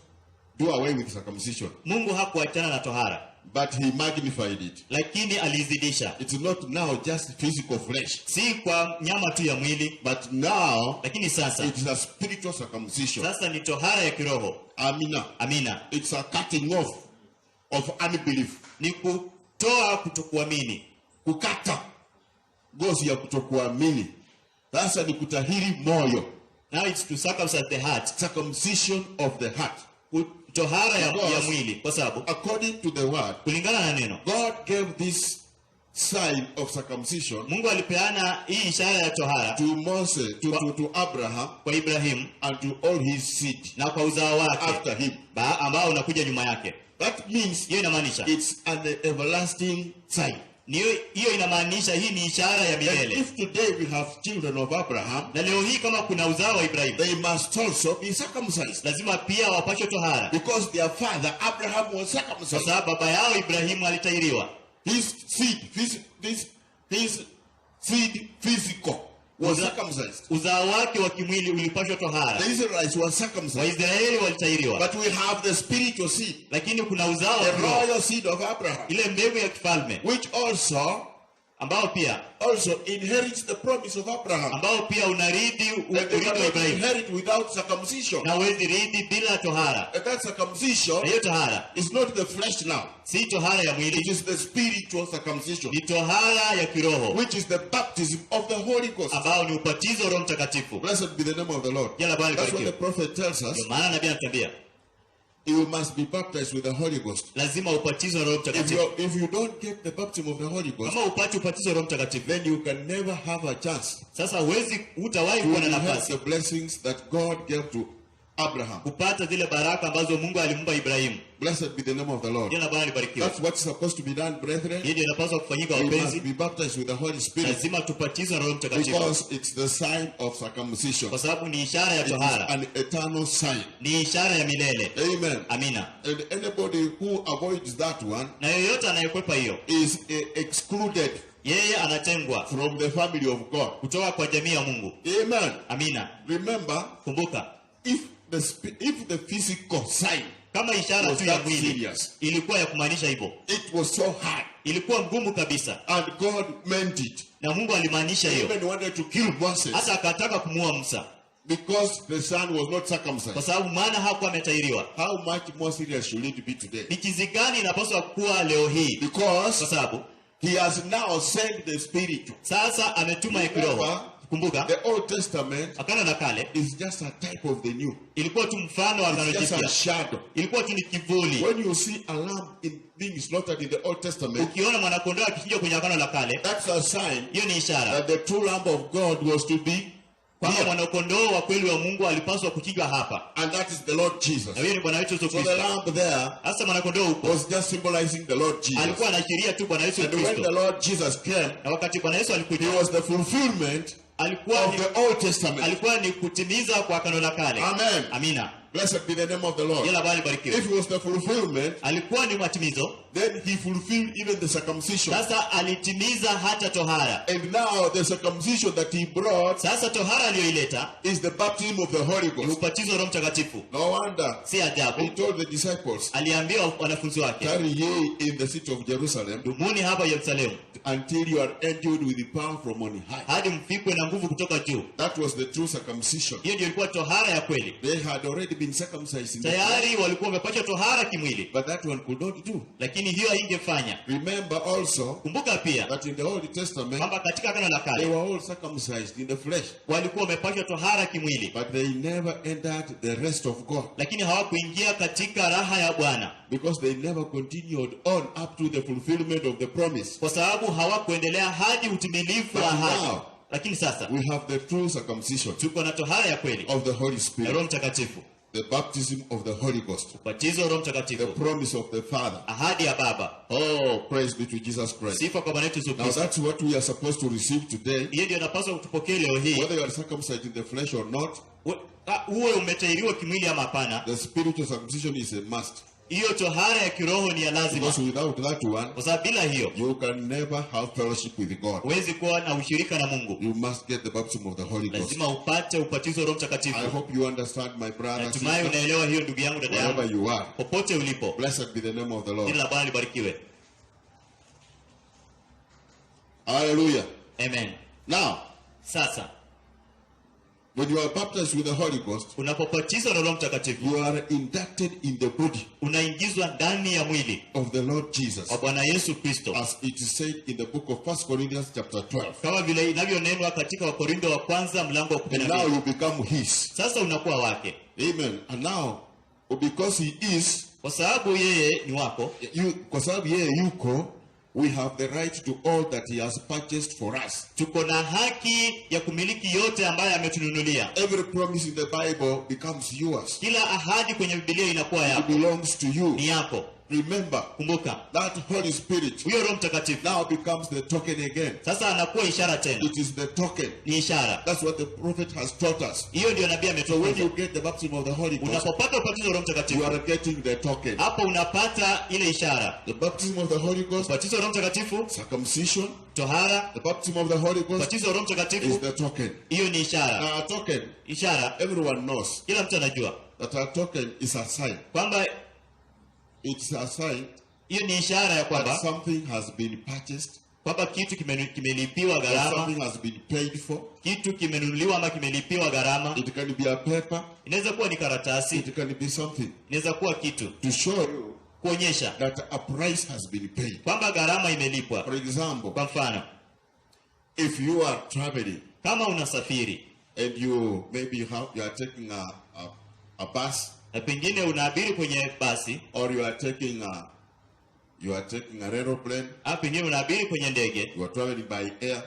do away with circumcision, Mungu hakuachana na tohara, but he magnified it. lakini alizidisha. It's not now just physical flesh, Si kwa nyama tu ya mwili, but now lakini sasa it is a spiritual circumcision. sasa ni tohara ya kiroho. Amina. Amina. It's a cutting off of unbelief. Ni kutoa kutokuamini, Kukata ngozi ya kutokuamini. Sasa ni kutahiri moyo. now it's to circumcise the heart. Circumcision of the heart. Tohara ya Because- mwili, kwa sababu According to the word, kulingana na neno, God gave this sign of circumcision Mungu alipeana hii ishara ya tohara to Moses, to Abraham, kwa Ibrahimu and to all his seed na kwa uzao wake after him. ambao unakuja nyuma yake. That means Hiyo inamaanisha it's an everlasting sign. hiyo inamaanisha hii ni ishara ya And milele. if today we have children of Abraham, Na leo hii kama kuna uzao wa Ibrahimu, they must also be circumcised, lazima pia wapashwe tohara, because their father Abraham was kwa circumcised. sababu baba yao Ibrahimu alitahiriwa. His seed, his seed physical was Uza- circumcised. Uzao wake wa kimwili ulipashwa tohara. The Israelites were circumcised. Waisraeli walitahiriwa, But we have the spiritual seed, lakini kuna uzao wa the kiroho, royal seed of Abraham, ile mbegu ya kifalme which also ambao pia inherits the promise of Abraham. unarithi And you urithi wa cannot Ibrahimu, inherit without circumcision. na huwezi rithi bila tohara. And that circumcision Na hiyo tohara is not the flesh now. si tohara ya It mwili, is the spiritual circumcision, ni tohara ya kiroho, which is the baptism of the Holy Ghost. ambao ni ubatizo wa Roho Mtakatifu. Blessed be the name of the Lord. Jina la Bwana That's what the libarikiwe. prophet tells us. Ndio maana nabii anatuambia You must be baptized with the Holy Ghost. lazima ubatizo wa Roho Mtakatifu. If you don't get the baptism of the Holy Ghost, Kama upate ubatizo wa Roho Mtakatifu, then you can never have a chance sasa hutawahi to kuwa na inherit nafasi the blessings that God gave to Abraham. kupata zile baraka ambazo Mungu alimpa Ibrahimu. Blessed be the name of the Lord. Jina la Bwana libarikiwe. That's what's supposed to be done, brethren. Hii ndio inapaswa kufanyika, We must wapenzi. be baptized with the Holy Spirit, Lazima tubatizwe na Roho Mtakatifu, because it's the sign of circumcision. kwa sababu ni ishara ya It is tohara, an eternal sign. ni ishara ya milele. Amen. Amina. And anybody who avoids that one Na yoyote anayekwepa hiyo, is excluded yeye anatengwa from the family of God. kutoka kwa jamii ya Mungu. Amen. Amina. Remember, Kumbuka, if the physical sign kama ishara was tu ya that mwili, serious. ilikuwa ya kumaanisha hivyo. It was so hard. Ilikuwa ngumu kabisa, And God meant it. na Mungu alimaanisha He hiyo. even wanted to kill Moses Hata akataka kumuua Musa because the son was not kwa circumcised. sababu mwana hakuwa ametahiriwa. How much more serious should it be today? Ni kizi gani inapaswa kuwa leo hii? Kwa Because sababu he has now sent the Spirit. sasa ametuma ya kiroho. Kumbuka The Old Testament Agano la Kale is just a type of the new. ilikuwa tu mfano wa Agano It's just a Jipya, shadow. ilikuwa tu ni kivuli. When you see a lamb being slaughtered in the Old Testament, Ukiona mwanakondoo akichinjwa kwenye Agano la Kale, that's a sign hiyo ni ishara that the true Lamb of God was to be kwamba here. mwanakondoo wa kweli wa Mungu alipaswa kuchinjwa hapa, And that is the Lord Jesus. na hiyo ni Bwana wetu Yesu So the Kristo. lamb there Sasa mwanakondoo huko was just symbolizing the Lord Jesus. alikuwa anaashiria tu Bwana Yesu And when the Kristo, Lord Jesus came, na wakati Bwana Yesu he alikuja was the fulfillment alikuwa of ni, the Old Testament. alikuwa ni kutimiza kwa Agano la Kale. Amen. Amina. Blessed be the name of the Lord. Jina la Bwana libarikiwe. If it was the fulfillment, Alikuwa ni matimizo, then he fulfilled even the circumcision. sasa alitimiza hata tohara. And now the circumcision that he brought Sasa tohara aliyoileta is the baptism of the Holy ni Ghost. ubatizo wa Roho Mtakatifu. No wonder Si he ajabu told the disciples, aliambia wanafunzi wake, tarry ye in the city of Jerusalem dumuni hapa Yerusalemu until you are endued with the power from on high. hadi mfikwe na nguvu kutoka juu. That was the true circumcision. Hiyo ndio ilikuwa tohara ya kweli. They had already been circumcised in the flesh, Tayari walikuwa wamepata tohara kimwili, but that one could not do. lakini hiyo haingefanya. Remember also Kumbuka pia that in the Old Testament, kwamba katika Agano la they Kale were all circumcised in the flesh, walikuwa wamepata tohara kimwili, but they never entered the rest of God lakini hawakuingia katika raha ya Bwana because they never continued on up to the fulfillment of the promise. kwa sababu hawakuendelea hadi utimilifu wa But ahadi. now, Lakini sasa we have the true circumcision tuko na tohara ya kweli of the Holy ya Spirit, Roho Mtakatifu, the baptism of the Holy Ghost, ubatizo wa Roho the Mtakatifu, promise of the Father. ahadi ya Baba. Oh, praise be to Jesus Christ. Sifa kwa Bwana wetu Yesu Now Kristo. that's what we are supposed to receive today. Hiyo ndio inapaswa kutupokea leo hii. Whether you are circumcised in the flesh or not, Uwe umetahiriwa kimwili ama hapana, the spiritual circumcision is a must. hiyo tohara ya kiroho ni ya lazima, Because without that one, kwa sababu bila hiyo you can never have fellowship with God. huwezi kuwa na ushirika na Mungu. You must get the baptism of the Holy Ghost. Lazima upate ubatizo wa Roho I Mtakatifu. hope you understand, my brother, Natumai sister, unaelewa hiyo, ndugu yangu, dada wherever yangu, you are. popote ulipo. Blessed be the name of the Lord. Jina la Bwana libarikiwe. Hallelujah. Amen. Now, Sasa when you are baptized with the Holy Ghost, unapobatizwa na Roho Mtakatifu you are inducted in the body unaingizwa ndani ya mwili of the Lord Jesus, wa Bwana Yesu Kristo, as it is said in the book of 1 Corinthians chapter 12. kama vile inavyonenwa katika Wakorintho wa kwanza mlango wa And now 12. you become his. Sasa unakuwa wake, Amen. And now, because he is, kwa sababu yeye ni wako. kwa sababu yeye yuko, we have the right to all that he has purchased for us. Tuko na haki ya kumiliki yote ambayo ametununulia. Every promise in the Bible becomes yours. Kila ahadi kwenye Biblia inakuwa It yako, belongs to you. ni yako. Remember, Kumbuka, that Holy Spirit huyo Roho Mtakatifu now becomes the token again. sasa anakuwa ishara tena, It is the token. ni ishara. That's what the prophet has taught us. Hiyo ndio nabii So when ametufunza. you get the baptism of the Holy Ghost, Unapopata ubatizo wa Roho you Mtakatifu, are getting the token. hapo unapata ile ishara. The baptism of the Holy Ghost, Ubatizo wa Roho Mtakatifu, circumcision, tohara, the baptism of the Holy Ghost ubatizo wa Roho is Mtakatifu, the token. hiyo ni ishara. Now, a token, Ishara everyone knows kila mtu anajua that a token is a sign. kwamba It's a sign hiyo ni ishara ya that kwamba something has been purchased, kitu kimelipiwa that gharama, something has been paid for. kitu kimenunuliwa ama kimelipiwa gharama. It can be a paper, Inaweza kuwa ni karatasi, it can be something inaweza kuwa kitu to show you kuonyesha that a price has been paid. kwamba gharama imelipwa. For example, Kwa mfano, if you are traveling kama unasafiri and you maybe you are taking a bus, na pengine unaabiri kwenye basi, or you are taking an aeroplane, au pengine unaabiri kwenye ndege, you are traveling by air,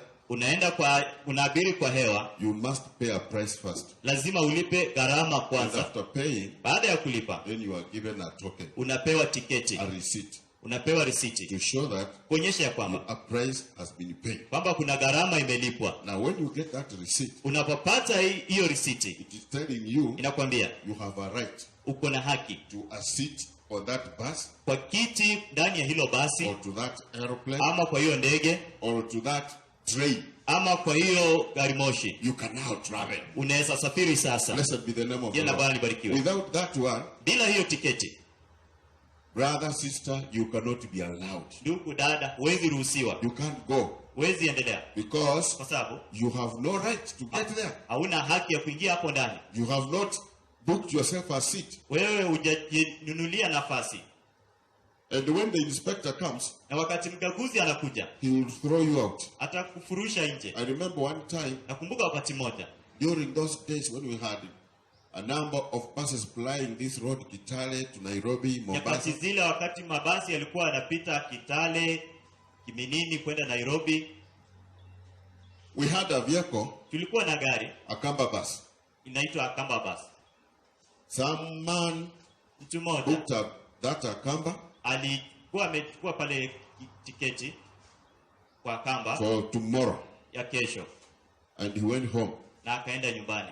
unaabiri kwa hewa, you must pay a price first. lazima ulipe gharama And kwanza. after paying, Baada ya kulipa, then you are given a token, unapewa tiketi, a receipt, unapewa risiti to show that kuonyesha ya kwamba a price has been paid. kuna gharama imelipwa. Now, when you get that receipt, Unapopata hiyo risiti, it is telling you inakwambia you have a right uko na haki to a seat on that bus, kwa kiti ndani ya hilo basi, or to that aeroplane, ama kwa hiyo ndege, or to that train. ama kwa hiyo gari moshi. You can now travel. Unaweza safiri sasa. Blessed be the name of the Jina la Bwana Lord. libarikiwe. Without that one, Bila hiyo tiketi, Brother, sister, you cannot be allowed. Ndugu, dada, huwezi ruhusiwa. You can't go. Huwezi endelea. Because Kwa sababu you have no right to get there. hauna haki ya kuingia hapo ndani. You have not booked yourself a seat. Wewe hujajinunulia nafasi. And when the inspector comes, Na wakati mkaguzi anakuja, he will throw you out. atakufurusha nje. I remember one time, Nakumbuka wakati mmoja, during those days when we had a number of buses plying this road, Kitale to Nairobi, nyakati Mombasa. zile wakati mabasi yalikuwa yanapita Kitale, Kiminini kwenda Nairobi, We had a vehicle, tulikuwa na gari a Kamba bus. inaitwa Akamba bus. Some man Mtu mmoja booked that Akamba alikuwa amechukua pale tiketi kwa Akamba for tomorrow, ya kesho and he went home. na akaenda nyumbani.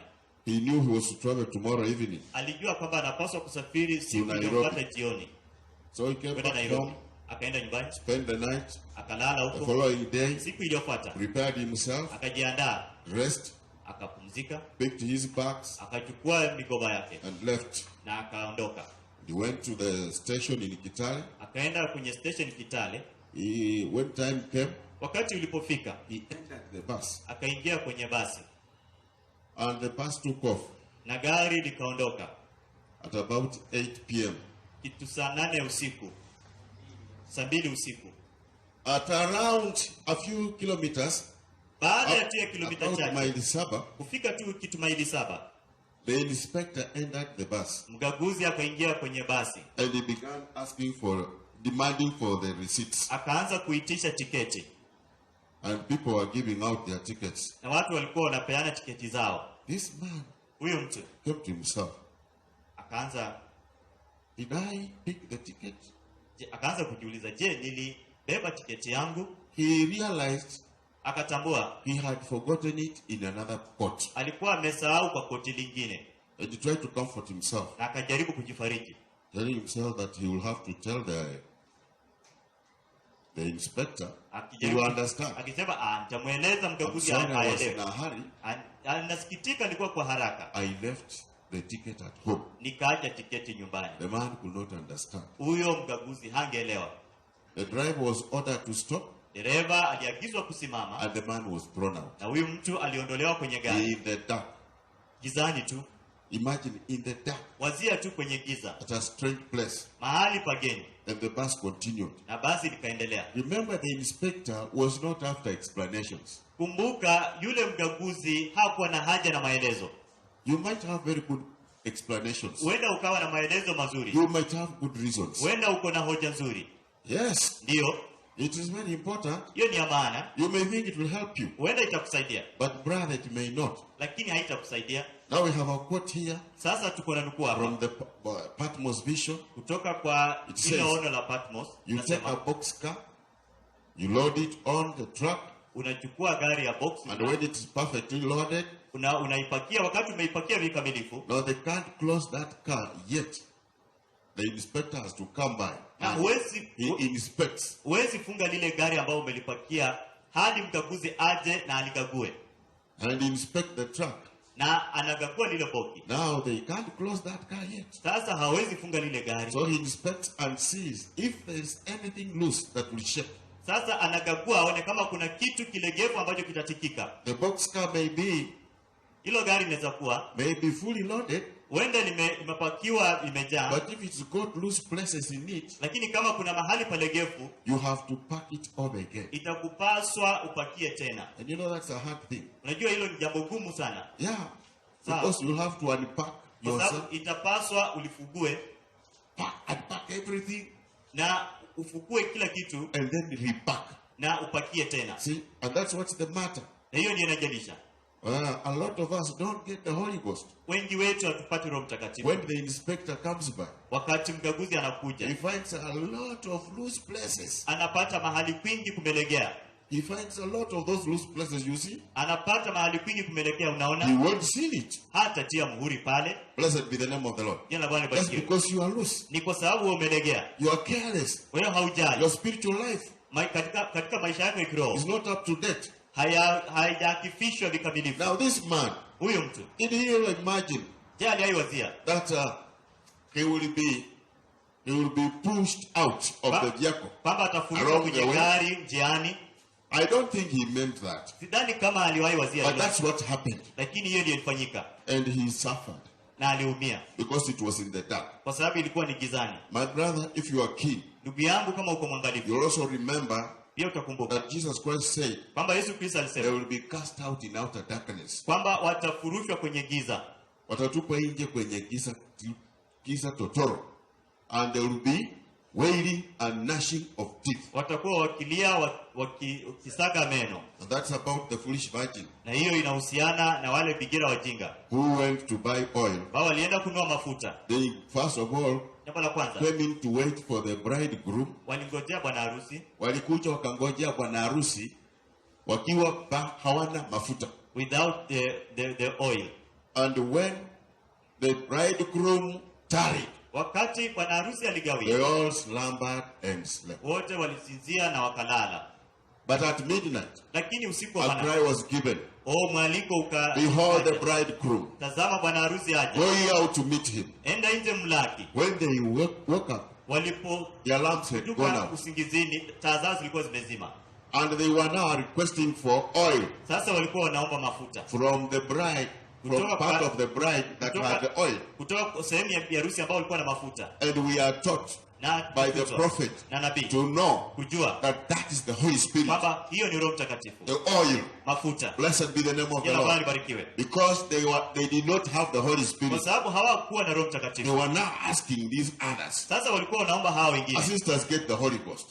He knew he was to travel tomorrow evening. Alijua kwamba anapaswa kusafiri siku Nairobi. iliyofuata jioni So he came kwenda back Nairobi. home, Akaenda nyumbani, spent the night. akalala The huko. following day, Siku iliyofuata prepared himself, akajiandaa, rest, akapumzika, picked his bags, akachukua mikoba yake and left. na akaondoka. He went to the station in Kitale. Akaenda kwenye station Kitale. When time came, Wakati ulipofika, he entered the bus, akaingia kwenye basi and the bus took off na gari likaondoka at about 8 p.m. kitu saa 8 usiku, saa 2 usiku. At around a few kilometers, Baada ya tu ya kilomita about chache mile saba, kufika tu kitu maili 7, the inspector entered the bus, mkaguzi akaingia kwenye basi, and he began demanding for the receipts, akaanza kuitisha tiketi, and people were giving out their tickets. na watu walikuwa wanapeana tiketi zao. This man Huyo mtu came to himself. akaanza Did I pick the ticket? akaanza kujiuliza, je, nilibeba tiketi yangu? He realized Akatambua he had forgotten it in another court, alikuwa amesahau kwa koti lingine, and he tried to comfort himself, na akajaribu kujifariji, telling himself that he will have to tell the inspector. He will understand. akisema nitamweleza I'm mkaguzi sorry, I was in aelewe. a hurry. Nasikitika, nilikuwa kwa haraka, I left the ticket at home. nikaacha tiketi nyumbani. The man could not understand. Huyo mkaguzi hangeelewa. The driver was ordered to stop, Dereva aliagizwa kusimama, and the man was thrown out. na huyu mtu aliondolewa kwenye gari In the dark. gizani tu. Imagine, in the dark, Wazia tu kwenye giza, at a strange place. mahali pageni, And the bus continued. na basi likaendelea. Remember, the inspector was not after explanations. Kumbuka, yule mkaguzi hakuwa na haja na maelezo. You might have very good explanations. Huenda ukawa na maelezo mazuri, You might have good reasons. huenda uko na hoja nzuri. Yes, Ndiyo, it is very important. hiyo ni ya maana, You may think it will help you, huenda itakusaidia, but brother, it may not. lakini haitakusaidia. Now we have a quote here Sasa tuko na nukuu hapa from the Patmos Vision. kutoka kwa It ile says, ono la Patmos. You take a Nasema, box car, you load it on the truck, unachukua gari ya box and when it is perfectly loaded, unaipakia. Wakati umeipakia vikamilifu, now they can't close that car yet. The inspector has to come by. na And he inspects. huwezi funga lile gari ambayo umelipakia hadi mkaguzi aje na alikague, And inspect the truck. na anakagua lile boki. Now they can't close that car yet. Sasa hawezi funga lile gari. So he inspects and sees if there is anything loose that will shake. Sasa anakagua aone kama kuna kitu kilegevu ambacho kitatikika. The box car may Hilo gari linaweza kuwa be fully loaded, huenda limepakiwa limejaa, but if it's got loose places in it, lakini kama kuna mahali palegevu, you have to pack it all again. itakupaswa upakie tena. And you know that's a hard thing. Unajua hilo ni jambo gumu sana, Yeah, because you have to unpack kwa yourself, sababu itapaswa ulifugue unpack everything, na ufugue kila kitu and then repack. na upakie tena. See, and that's what's the matter. Na hiyo ndio inajalisha. A lot of us don't get the Holy Ghost. Wengi wetu hatupati Roho Mtakatifu. When the inspector comes by, Wakati mkaguzi he anakuja, finds a lot of loose places. anapata mahali kwingi kumelegea. He finds a lot of those loose places, you see. Anapata mahali kwingi kumelegea, He unaona? won't seal it. Hata tia muhuri pale. Blessed be the name of the Lord. Jina la Bwana That's libarikiwe. because you are loose. Ni kwa sababu wewe umelegea. You are careless. Wewe haujali. Your spiritual life Katika maisha yako ya kiroho is not up to date. haijakifishwa vikamilifu. Now this man, Huyo mtu, did he ever imagine je, aliwazia that he will be he will be pushed out of the vehicle. kwamba atafurushwa Along the kwenye way. gari njiani. I don't think he meant that. Sidhani kama aliwahi wazia But hilo, that's what happened. lakini hiyo ndio ilifanyika And he suffered na aliumia because it was in the dark. kwa sababu ilikuwa ni gizani. My brother, if you are keen, Ndugu yangu, kama uko mwangalifu, you'll also remember pia utakumbuka that Jesus Christ said kwamba Yesu Kristo they alisema will be cast out in outer darkness. kwamba watafurushwa kwenye giza, Watatupwa nje kwenye giza totoro. And there will be wailing and gnashing of teeth. watakuwa wakilia wakisaga meno. And that's about the foolish virgin Na hiyo inahusiana na wale bikira wajinga who went to buy oil. ambao walienda kununua mafuta. They first of all Jambo la kwanza, came in to wait for the bridegroom. walingojea bwana harusi Walikuja wakangojea bwana harusi wakiwa hawana mafuta. without the oil. And when the bridegroom tarried, Wakati bwana harusi they aligawia, all slumbered and slept. wote walisinzia na wakalala. But at midnight, Lakini usiku wa a manane, cry was given, mwaliko behold the ukaja, bridegroom, tazama bwana harusi aje, go ye out to meet him. enda nje mlaki. When they woke up, Walipotoka their lamps had gone out. usingizini, taa zao zilikuwa zimezima. And they were now requesting for oil Sasa walikuwa wanaomba mafuta from the bride, from part of the bride that had the oil. kutoka sehemu ya harusi ambao walikuwa na mafuta. And we are taught Na by the kujua, prophet na nabii to know kujua that that is the Holy Spirit, kwamba hiyo ni Roho Mtakatifu, the oil. mafuta. Blessed be the name of the Jina la Bwana Lord. libarikiwe. Because they did not have the Holy Kwa Spirit, sababu hawakuwa na Roho they Mtakatifu. were now asking these others, Sasa walikuwa wanaomba hawa wengine, assist us get the Holy Ghost.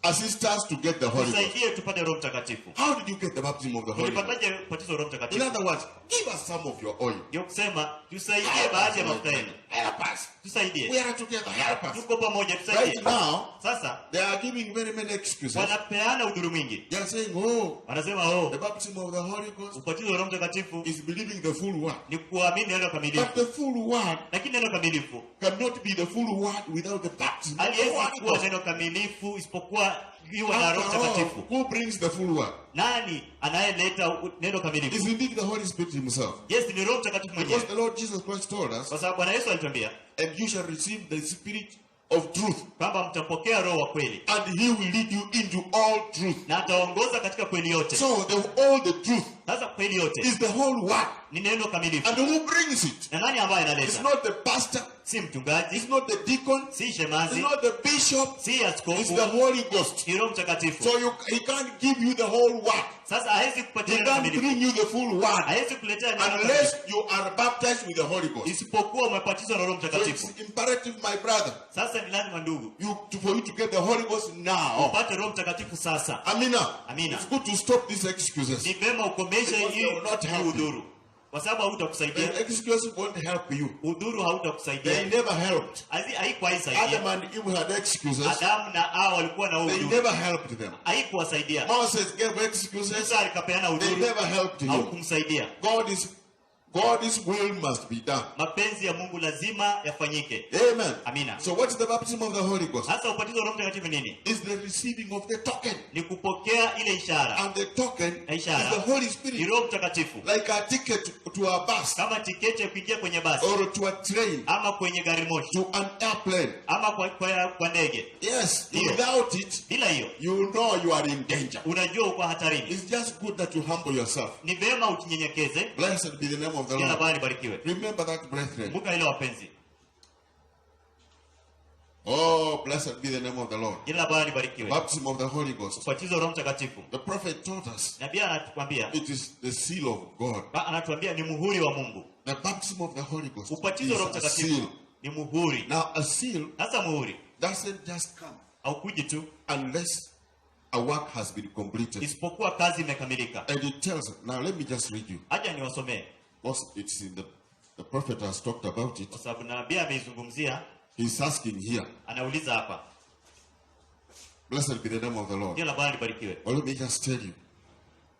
Assist us to get the Holy Ghost. tusaidie tupate Roho Mtakatifu. How did you get the baptism of the Holy Ghost? Ulipataje ubatizo wa Roho In Mtakatifu? other words, give us some of your oil. Ndio kusema tusaidie Help baadhi ya us, mafuta yenu. help us. Tusaidie. We are together. Help us. Tuko pamoja, Right tusaidie. now, Sasa they are giving very many excuses. wanapeana udhuru mwingi. They are saying, oh, Wanasema the baptism of the Holy Ghost ubatizo wa Roho Mtakatifu is believing the full word. ni kuamini neno But kamilifu. the full word Lakini neno kamilifu cannot be the full word without the baptism of the haliwezi Holy kuwa Ghost. neno kamilifu isipokuwa iwe na Roho After all, Mtakatifu. who brings the full word? Nani anayeleta neno Is kamilifu? indeed the Holy Spirit himself. Yes, ni Roho Mtakatifu Because mwenyewe. the Lord Jesus Christ told us, Kwa sababu Bwana Yesu alituambia and you shall receive the Spirit of truth, kwamba mtapokea Roho wa kweli and he will lead you into all truth. na ataongoza katika kweli yote. So all the truth Sasa kweli yote is the whole word. ni neno kamilifu. And who brings it? Na nani ambaye It's analeta? not the pastor, Si mchungaji, it's not the deacon, si it's shemazi, not the bishop, si it's askofu, the Holy Ghost. ni Roho Mtakatifu. So he can't give you the whole word. Sasa hawezi He kupatia neno can't kamilifu, bring you the full word hawezi kuletea neno unless kamilifu you are baptized with the Holy Ghost. isipokuwa umebatizwa na Roho So Mtakatifu. it's imperative, my brother, Sasa ni lazima ndugu for you to get the Holy Ghost now. upate Roho Mtakatifu sasa. Amina. Amina. It's good to stop these excuses. Ni vema ukomeshe Because they hii will not help you. udhuru, kwa sababu hautakusaidia. The excuses won't help you. Udhuru They hautakusaidia. never helped. Haikuwa Adam isaidia. and Eve had excuses. Adamu na Hawa walikuwa na They udhuru, never helped them. haikuwasaidia. Moses gave excuses. Musa alikapeana They udhuru, never helped him. haukumsaidia. God's will must be done. Mapenzi ya Mungu lazima yafanyike. Amen. Amina. So what is the baptism of the Holy Ghost? Sasa ubatizo wa Roho Mtakatifu nini? It's the receiving of the token. Ni kupokea ile ishara. And the token is Ishara the Holy ni Spirit. Roho Mtakatifu. Like a ticket to a bus Kama tiketi ya kuingia kwenye basi or to a train, ama kwenye gari moshi to an airplane. ama kwa ndege. Yes, Ndio. without it, Bila hiyo you know you are in danger. unajua uko hatarini. It's just good that you humble yourself. Ni vema utinyenyekeze. Blessed be the name of the Jina la Lord. Bwana libarikiwe. Remember that, brethren. Kumbuka hilo wapenzi. Oh, blessed be the name of the Lord. Jina la Bwana libarikiwe. Baptism of the Holy Ghost. Ubatizo wa Roho Mtakatifu. The prophet taught us Na pia anatuambia, it is the seal of God. anatuambia ni muhuri wa Mungu. The baptism of the Holy Ghost Ubatizo wa Roho is a Mtakatifu seal. ni muhuri. Now, a seal Sasa muhuri doesn't just come haukuji tu unless a work has been completed. isipokuwa kazi imekamilika. And it tells us, now let me just read you. Acha niwasomee Because it's in the prophet has talked about it. kwa sababu nabii ameizungumzia. He's asking here. Anauliza hapa. Blessed be the name of the Lord. Jina la Bwana libarikiwe. Well, let me just tell you.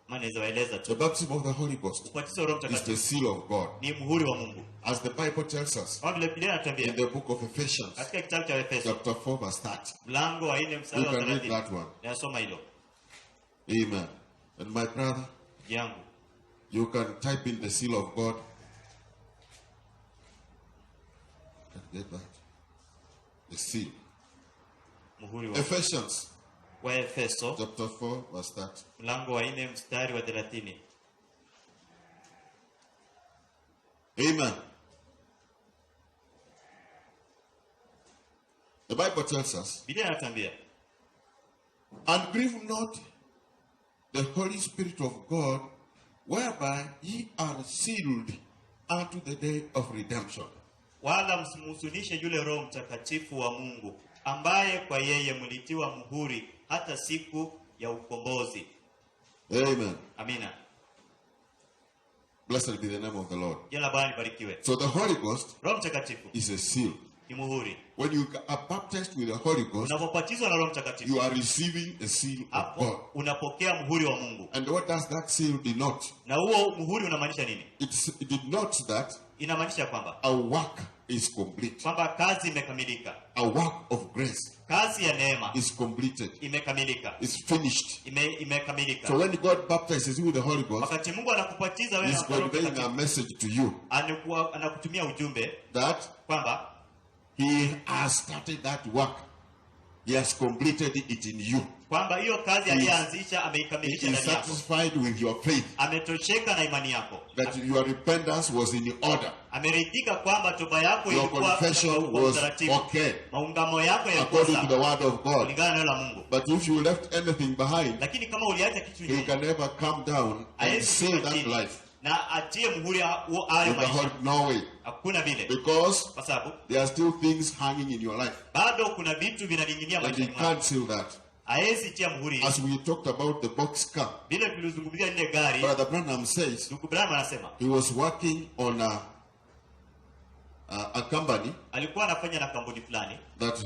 Maana naweza waeleza The tu. baptism of the Holy Ghost Ubatizo wa Roho is the Mtakatifu seal of God. ni muhuri wa Mungu. As the Bible tells us Kama vile Biblia in inatuambia the book of Ephesians, katika kitabu cha Efeso chapter 4, verse 30. mlango wa 4 mstari You wa can read 30. that one. Nasoma hilo. Amen. And my brother, Yangu. you can type in the seal of God. Can get that. A seal. Muhuri wa Ephesians Efeso chapter 4 verse 30. mlango wa 4 mstari wa 30. Amen. The Bible tells us, Biblia inatuambia, and grieve not the Holy Spirit of God, whereby ye are sealed unto the day of redemption. wala msimhuzunishe yule Roho Mtakatifu wa Mungu, ambaye kwa yeye mlitiwa muhuri hata siku ya ukombozi. Amen. Amina. Blessed be the name of the Lord. Jina la Bwana libarikiwe. So the Holy Ghost Roho Mtakatifu is a seal. ni muhuri. When you are baptized with the Holy Ghost, Unapobatizwa na Roho Mtakatifu, you are receiving a seal of hapo God. unapokea muhuri wa Mungu. And what does that seal denote? Na huo muhuri unamaanisha nini? It denotes that Inamaanisha kwamba a work is complete. kwamba kazi imekamilika. A work of grace Kazi ya neema is completed. imekamilika. It's finished. Imekamilika. So when God baptizes you with the Holy Ghost, Wakati Mungu anakubatiza wewe He's na Roho conveying a Mtakatifu, message to you anakutumia ujumbe that kwamba He has started that work. He has completed it in you. kwamba hiyo kazi aliyoanzisha He ameikamilisha is ndani yako. satisfied with your faith Ametosheka na imani yako. that your repentance was in order. Ameridhika kwamba toba yako Your ilikuwa confession kwa was utaratibu. okay Maungamo yako yalikuwa according to the sawa word of God. kulingana na neno la Mungu. But if you left anything behind, Lakini kama uliacha kitu He nyuma, can never come down and haezi seal kushuka that chini life na atie muhuri hayo in the maisha. whole no way. Hakuna vile, Because kwa sababu there are still things hanging in your life. bado kuna vitu vinaning'inia And He maishani mwako. can't seal that. Haezi tia muhuri. As we talked about the box car, Vile tulizungumzia ile gari, Brother Branham says ndugu Branham anasema he was working on a company alikuwa anafanya na kampuni fulani that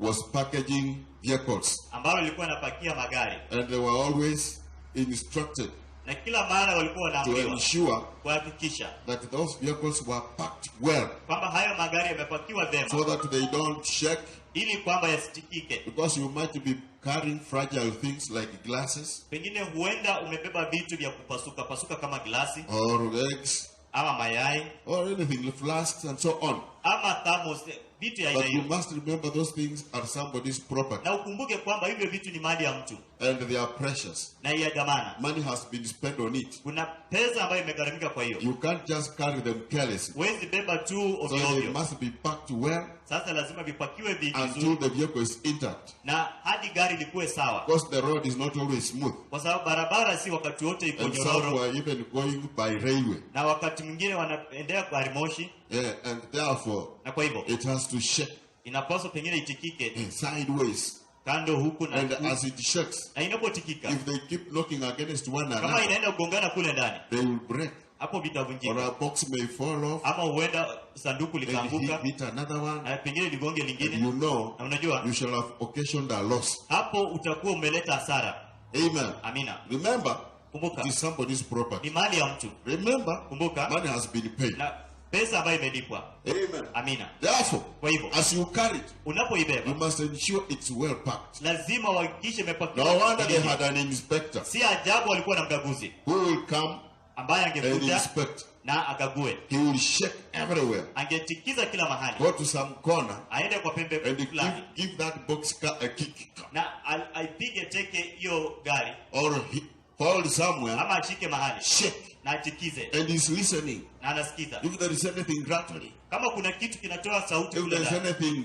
was packaging vehicles. ambalo lilikuwa linapakia magari, And they were always instructed na kila mara walikuwa to wanaambiwa ensure kuhakikisha that those vehicles were packed well kwamba hayo magari yamepakiwa so vyema that they don't shake, ili kwamba yasitikike. because you might be carrying fragile things like glasses Pengine huenda umebeba vitu vya kupasuka pasuka kama glasi or eggs ama mayai or anything, flasks and so on. ama thermos, vitu ya aina But you hiyo. must remember those things are somebody's property Na ukumbuke kwamba hivyo vitu ni mali ya mtu and they are precious. na ya dhamana. Money has been spent on it. Kuna pesa ambayo imegharamika kwa hiyo. You can't just carry them carelessly. Huwezi beba tu So ovyo they ovyo. must be packed well Sasa lazima vipakiwe until vizuri the vehicle is intact. na hadi gari likuwe sawa, Because the road is not always smooth. kwa sababu barabara si wakati wote iko And some nyororo, were even going by railway. na wakati mwingine wanaendea gari moshi, Yeah, and therefore na kwa hivyo it has to shake inapaswa pengine itikike sideways. kando huku na And huku. as it shakes, Na inapotikika if they keep knocking against one kama another, inaenda kugongana kule ndani, they will break. hapo Or vitavunjika, a box may fall off ama huenda sanduku and likaanguka hit another one. na pengine ligonge And lingine, you know na unajua you shall have occasioned a loss. hapo utakuwa umeleta hasara. Amen. Amina. Remember, Kumbuka it is somebody's property. ni mali ya mtu. Remember, Kumbuka money has been paid. na pesa ambayo imelipwa. Amen. Amina. Therefore, Kwa hivyo as you carry it, you unapoibeba must ensure it's well packed. lazima uhakikishe No imepakiwa. wonder they had an inspector Si ajabu walikuwa na mkaguzi who will come ambaye and angekuja inspect. na akague, He will shake everywhere. angetikiza kila mahali, Go to some corner aende kwa pembe and fulani give that box car a kick. na aipige teke hiyo gari, Or he hold somewhere, ama ashike mahali shake, na atikize and he's listening. na anasikiza If there is anything rattling, kama kuna kitu kinatoa sauti if kule there is ndani, anything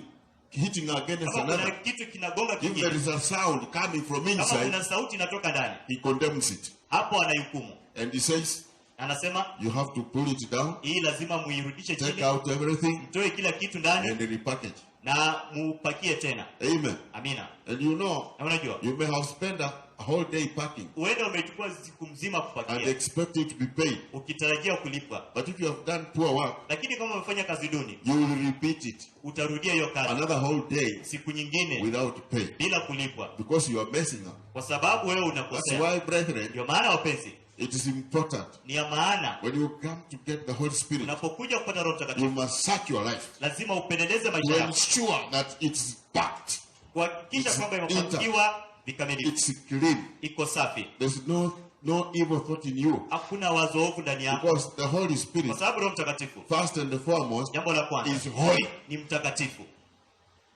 hitting against kama kuna another, kitu kinagonga if there kingine, is a sound coming from kama inside, kuna sauti inatoka ndani, he condemns it. hapo anahukumu. And he says, Anasema you have to pull it down, hii lazima muirudishe take chini, out everything, mtoe kila kitu ndani and repackage. na mupakie tena. Amen. Amina. And you know, Na unajua you may have spent a whole day packing uenda umechukua siku mzima and kupakia expect it to be paid. ukitarajia kulipwa, But if you have done poor work, lakini kama umefanya kazi duni, you will repeat it utarudia hiyo kazi another whole day siku nyingine without pay bila kulipwa, because you are messing up. kwa sababu wewe That's unakosea. why, brethren, Ndio maana wapenzi, it is important ni ya maana when you come to get the Holy Spirit, unapokuja kupata Roho you Mtakatifu must search your life lazima upeleleze to maisha yako, ensure that it's packed, kuhakikisha It's kwamba imepakiwa vikamilifu, it's clean. iko safi, There's no evil thought in you, hakuna wazo ovu ndani yako, because the Holy Spirit, kwa sababu Roho Mtakatifu first and foremost, jambo la kwanza is holy. ni mtakatifu.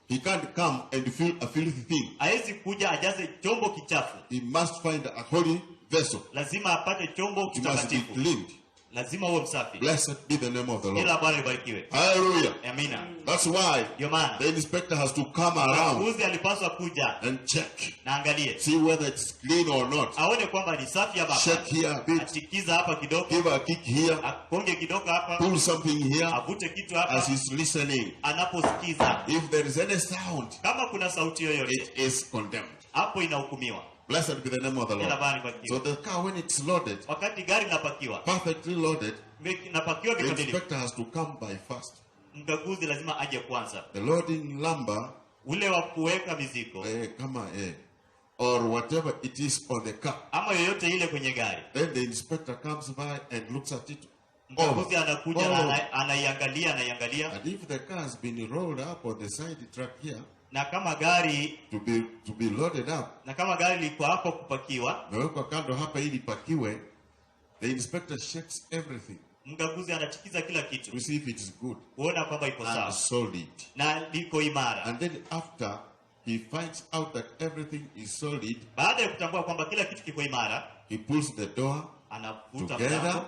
He can't come and fill a filthy thing. Haezi kuja ajaze chombo kichafu. He must find a holy vessel. Lazima apate chombo He must be kitakatifu. cleaned. Lazima uwe msafi. Blessed be the name of the Lord. Ila Bwana libarikiwe. Hallelujah. Amina. That's why Ndio maana the inspector has to come around mkaguzi alipaswa kuja and check. na angalie. See whether it's clean or not. Aone kwamba ni safi hapa. Check here a bit. Atikiza hapa kidogo. Give a kick here. Akonge kidogo hapa. Pull something here Avute kitu hapa. as he's listening. Anaposikiza. If there is any sound, Kama kuna sauti yoyote, it is condemned. hapo inahukumiwa. Blessed be the name of the Ila Lord. Bwana libarikiwe. So the car, when it's loaded, Wakati gari linapakiwa, perfectly loaded, napakiwa the vikamilifu. inspector has to come by first. Mkaguzi lazima aje kwanza. The loading lumber, Ule wa kuweka mizigo or whatever it is on the car. ama yoyote ile kwenye gari. Then the inspector comes by and looks at it. Mkaguzi anakuja na anaiangalia. And if the car has been rolled up on the side track here, Na kama gari to be loaded up, liko hapo kupakiwa, nawekwa kando hapa ili pakiwe, the inspector checks everything mkaguzi anachikiza kila kitu to see if it is good kuona kwamba iko and sawa solid. na liko imara. And then after he finds out that everything is solid, Baada ya kutambua kwamba kila kitu kiko imara, he pulls the door together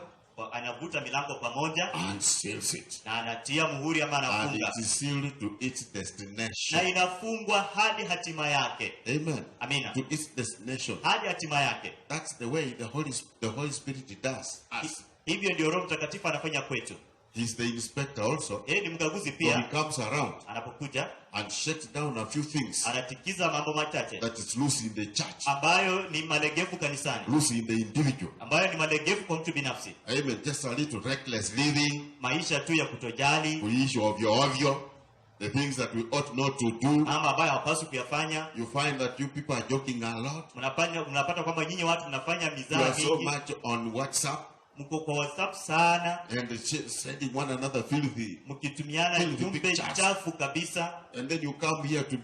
anavuta milango pamoja and seals it. na anatia muhuri ama And anafunga. it is sealed to its Na destination. inafungwa hadi hatima yake. Amen. Amina. To its destination. Hadi hatima yake. That's the way the Holy Spirit does us. Hivyo ndio Roho Mtakatifu anafanya kwetu. He's the inspector also. Yeye ni mkaguzi So he pia. comes around Anapokuja and shakes down a few things anatikiza mambo machache that is loose in the church, ambayo ni malegevu kanisani, loose in the individual. ambayo ni malegevu kwa mtu binafsi. Amen. Just a little reckless living, Maisha tu ya kutojali kuishi ovyo, the things that we ought not to do. ama ambayo hapaswi kuyafanya. You find that you people are joking a lot. Mnapata kwamba nyinyi watu mnafanya You mizaha are so mingi. much on WhatsApp Mko kwa WhatsApp sana, and sending one another filthy. mkitumiana Filthy jumbe pictures. chafu kabisa. And then you come here to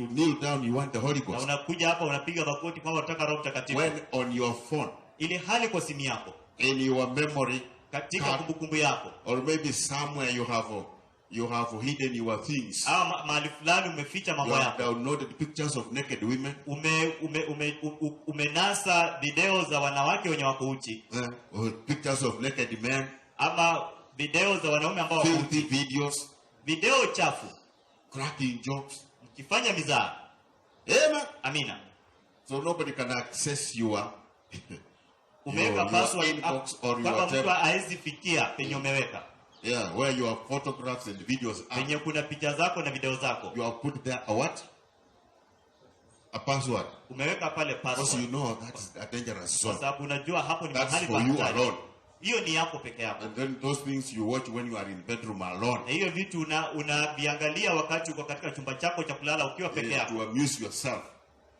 kneel down, you want the Holy Na Ghost. unakuja hapa unapiga makoti kwamba unataka Roho Mtakatifu. When on your phone, Ili hali kwa simu yako, in your memory katika card, kumbukumbu yako, or maybe somewhere you have hidden your things. ama mahali fulani umeficha You mambo have yako. downloaded pictures of naked women, Umenasa video za wanawake wenye wako uchi, or pictures of naked men, ama video za wanaume ambao wako filthy uchi, videos, video chafu, cracking jokes. mkifanya mizaha. Amen. Amina. So nobody can access your Umeweka your password inbox or kwamba your mtu whatever. haezi fikia penye umeweka, Yeah, where your photographs and videos are. penye kuna picha zako na video zako. You have put there a what? A password. Umeweka pale Because password you know that's a dangerous kwa zone. sababu unajua hapo ni That's mahali for pa you hatari. alone. Hiyo ni yako peke yako. And then those things you watch when you are in bedroom alone. Na hiyo vitu unaviangalia wakati uko katika chumba chako cha kulala ukiwa peke yako, To amuse yourself.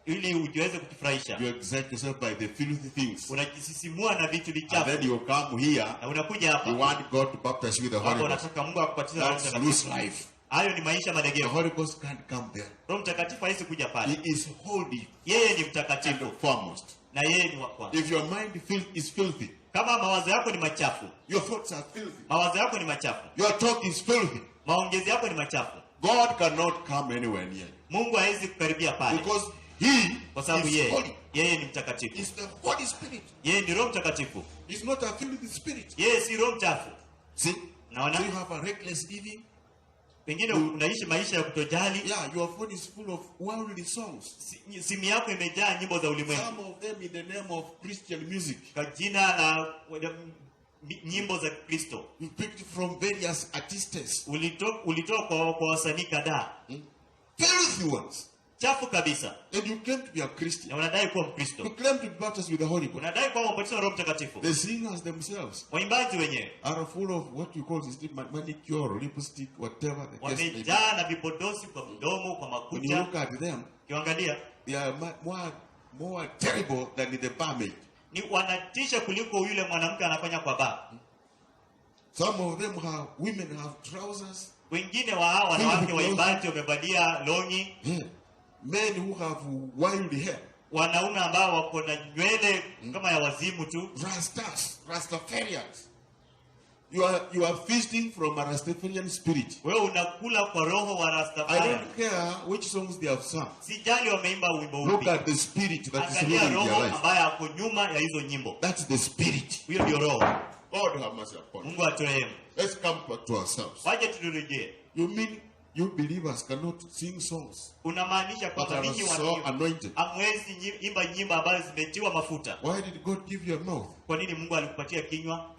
ili ujiweze kujifurahisha. You excite yourself by the filthy things. Unajisisimua na vitu And vichafu. then you come here, Na unakuja you hapa want God to baptize you with the Holy hapo Ghost. unataka Mungu akupatize Roho That's Mtakatifu. loose life. Hayo ni maisha The malegevu. Holy Ghost can't come there. Roho Mtakatifu hawezi kuja He pale. is holy Yeye ni and mtakatifu foremost. na yeye ni wa kwanza. If your mind is filthy, Kama mawazo yako ni machafu, your thoughts are filthy, mawazo yako ni machafu, your talk is filthy, maongezi yako ni machafu, God cannot come anywhere near you. Mungu hawezi kukaribia pale, Because He kwa sababu is holy. yeye ni mtakatifu. He's the Holy Spirit. Yeye ni Roho Mtakatifu. He's not a filthy spirit. Yeye si roho mchafu. See? Naona So you have a reckless living. pengine unaishi maisha ya kutojali. Yeah, your phone is full of worldly songs. Simu yako imejaa nyimbo za ulimwengu. Some of them in the name of Christian music. Kwa jina la nyimbo za Kristo. You picked from various artists. Ulitoa kwa wasanii kadhaa. Filthy ones. Chafu kabisa. And you claim to be a Christian. Na unadai kuwa Mkristo. You claim to be baptized with the Holy Ghost. Unadai kuwa umebatizwa na Roho Mtakatifu. The singers themselves Waimbaji wenyewe are full of what we call manicure, lipstick, whatever the case may be. wamejaa na vipodozi kwa mdomo, kwa When you makucha. look at them, Kiangalia they are more terrible than the barmaid. ni wanatisha kuliko yule mwanamke anafanya kwa baa. Some of them women have trousers. Wengine wa hao wanawake waimbaji wamevalia longi. Yeah. Men who have wild hair. Wanaume ambao wako na nywele kama ya wazimu tu. Rastafarians. You are feasting from a Rastafarian spirit. Wewe unakula kwa roho wa I Rastafari. don't care which songs they have sung. Sijali wameimba wimbo upi. Look at the spirit that is Angalia ruling their roho life. ambaye ako nyuma ya hizo nyimbo. That's the spirit. Huyo ndio roho. God have mercy upon us. Mungu aturehemu. Let's come back to ourselves. Waje turejee. You mean you believers cannot sing songs Unamaanisha that kwamba are ninyi so wa anointed? amwezi imba nyimbo ambazo zimetiwa mafuta? Why did God give you a mouth? Kwa nini Mungu alikupatia kinywa?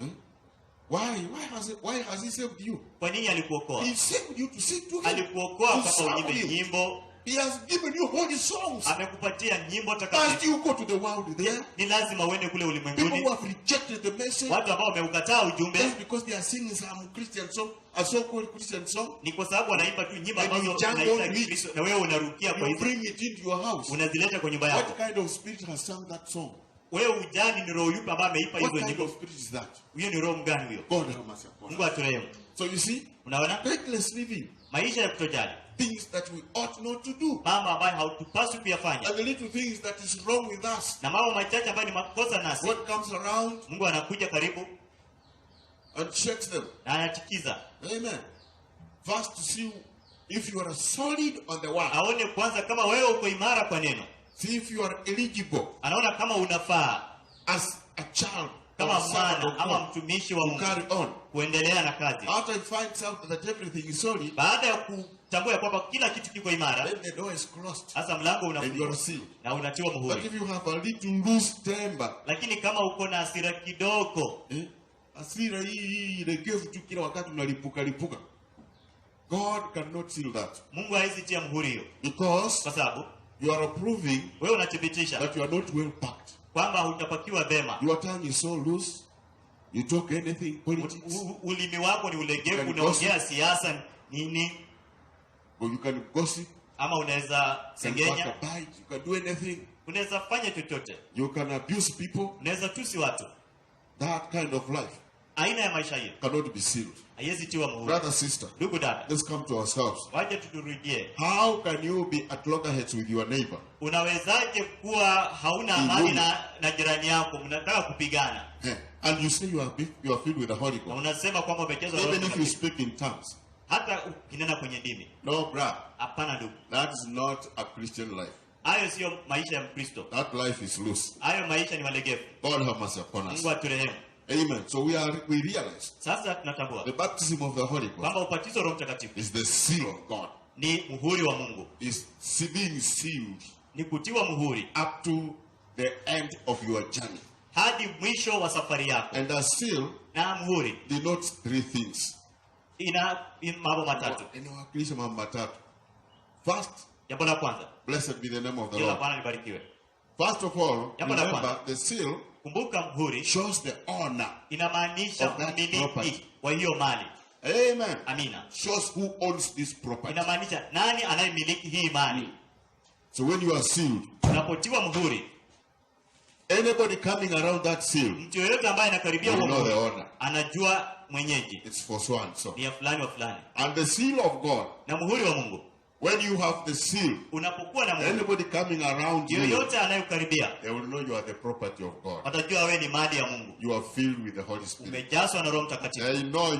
Why has he saved you? Kwa nini alikuokoa? He saved you to sing to him. Alikuokoa To kwamba serve uimbe him. nyimbo. He has given you holy songs. Amekupatia nyimbo Must takatifu. you go to the world there? Ni lazima uende kule People ulimwenguni. who have rejected the message Watu ambao wameukataa ujumbe just because they are singing some Christian song, a so-called Christian song, ni kwa sababu wanaimba tu nyimbo And you ambazo jump unaita on it. Kristo na wewe unarukia kwa you hizo, bring it into your house. unazileta kwa nyumba yako. What kind of spirit has sung that song? Wewe ujani ni roho yupi ambaye ameipa What hizo kind nyimbo? of spirit is that? Huyo ni roho mgani huyo? God have mercy upon Mungu us. aturehemu. So you see, Unaona? reckless living, Maisha ya kutojali. things that we ought not to do, Mambo ambayo hatupaswi kuyafanya. and the little things that is wrong with us. Na mambo machache ambayo ni makosa nasi. God comes around Mungu anakuja karibu and checks them. na anatikiza. Amen. First to see if you are solid on the word. Aone kwanza kama wewe uko imara kwa neno. See if you are eligible Anaona kama unafaa as a child, kama or a servant mwana of ama God mtumishi wa to Mungu carry on. kuendelea na kazi. After he finds out that everything is solid, Baada ya kutambua ya kwamba kila kitu kiko imara, then the door is closed sasa mlango and you are unafungwa sealed. na unatiwa But muhuri. if you have a little loose temper, Lakini kama uko na hasira kidogo, hasira hii ilegevu tu kila wakati unalipuka, God cannot seal that, Mungu hawezi tia muhuri hiyo, because kwa sababu you are proving wewe unathibitisha that you are not well packed. kwamba hutapakiwa vema. Your tongue is so loose, you talk anything, politics, Ulimi wako ni ulegevu, Can unaongea siasa nini, or you can gossip, ama unaweza you can sengenya, backbite, you can do anything, unaweza fanya chochote, you can abuse people. unaweza tusi watu. That kind of life Aina ya maisha hiyo cannot be sealed. haiwezi tiwa muhuri. Brother, sister, Ndugu dada, let's come to ourselves. waje tuturudie. How can you be at loggerheads with your neighbor? Unawezaje kuwa hauna amani na jirani yako, mnataka kupigana And you say you are filled with the Holy na Ghost, unasema kwamba umejazwa Roho even if you Mtakatifu, speak in tongues? hata ukinena kwenye dini? No, brother, Hapana ndugu, that is not a Christian life. hayo sio maisha ya Mkristo. That life is loose. Hayo maisha ni malegevu. God have mercy upon us. Mungu aturehemu. Amen. So we realize Sasa tunatambua the baptism of the Holy Ghost kwamba ubatizo wa Roho Mtakatifu is the seal of God. ni muhuri wa Mungu, Is being sealed ni kutiwa muhuri up to the end of your journey. hadi mwisho wa safari yako. And a seal Na muhuri denotes three things. ina mambo matatu. Inawakilisha mambo matatu. First, Jambo la kwanza, blessed be the name of the jina la Lord. Bwana libarikiwe. First of all, Jambo la remember kwanza. the seal Kumbuka muhuri shows the honor. inamaanisha Of that umiliki property. wa hiyo mali. Amen. Amina. Shows who owns this property. Inamaanisha nani anayemiliki hii mali. So when you are sealed, Unapotiwa muhuri, anybody coming around that seal mtu yoyote ambaye anakaribia will huo know the muhuri honor. anajua mwenyeji It's for so and so. ni ya fulani wa fulani. And the seal of God, Na muhuri wa Mungu, when you have the seal, unapokuwa na muhuri, anybody coming around you, yoyote anayokaribia they will know you are the property of God. watajua wewe ni mali ya Mungu, You are filled with the Holy Spirit. umejazwa na Roho Mtakatifu. They know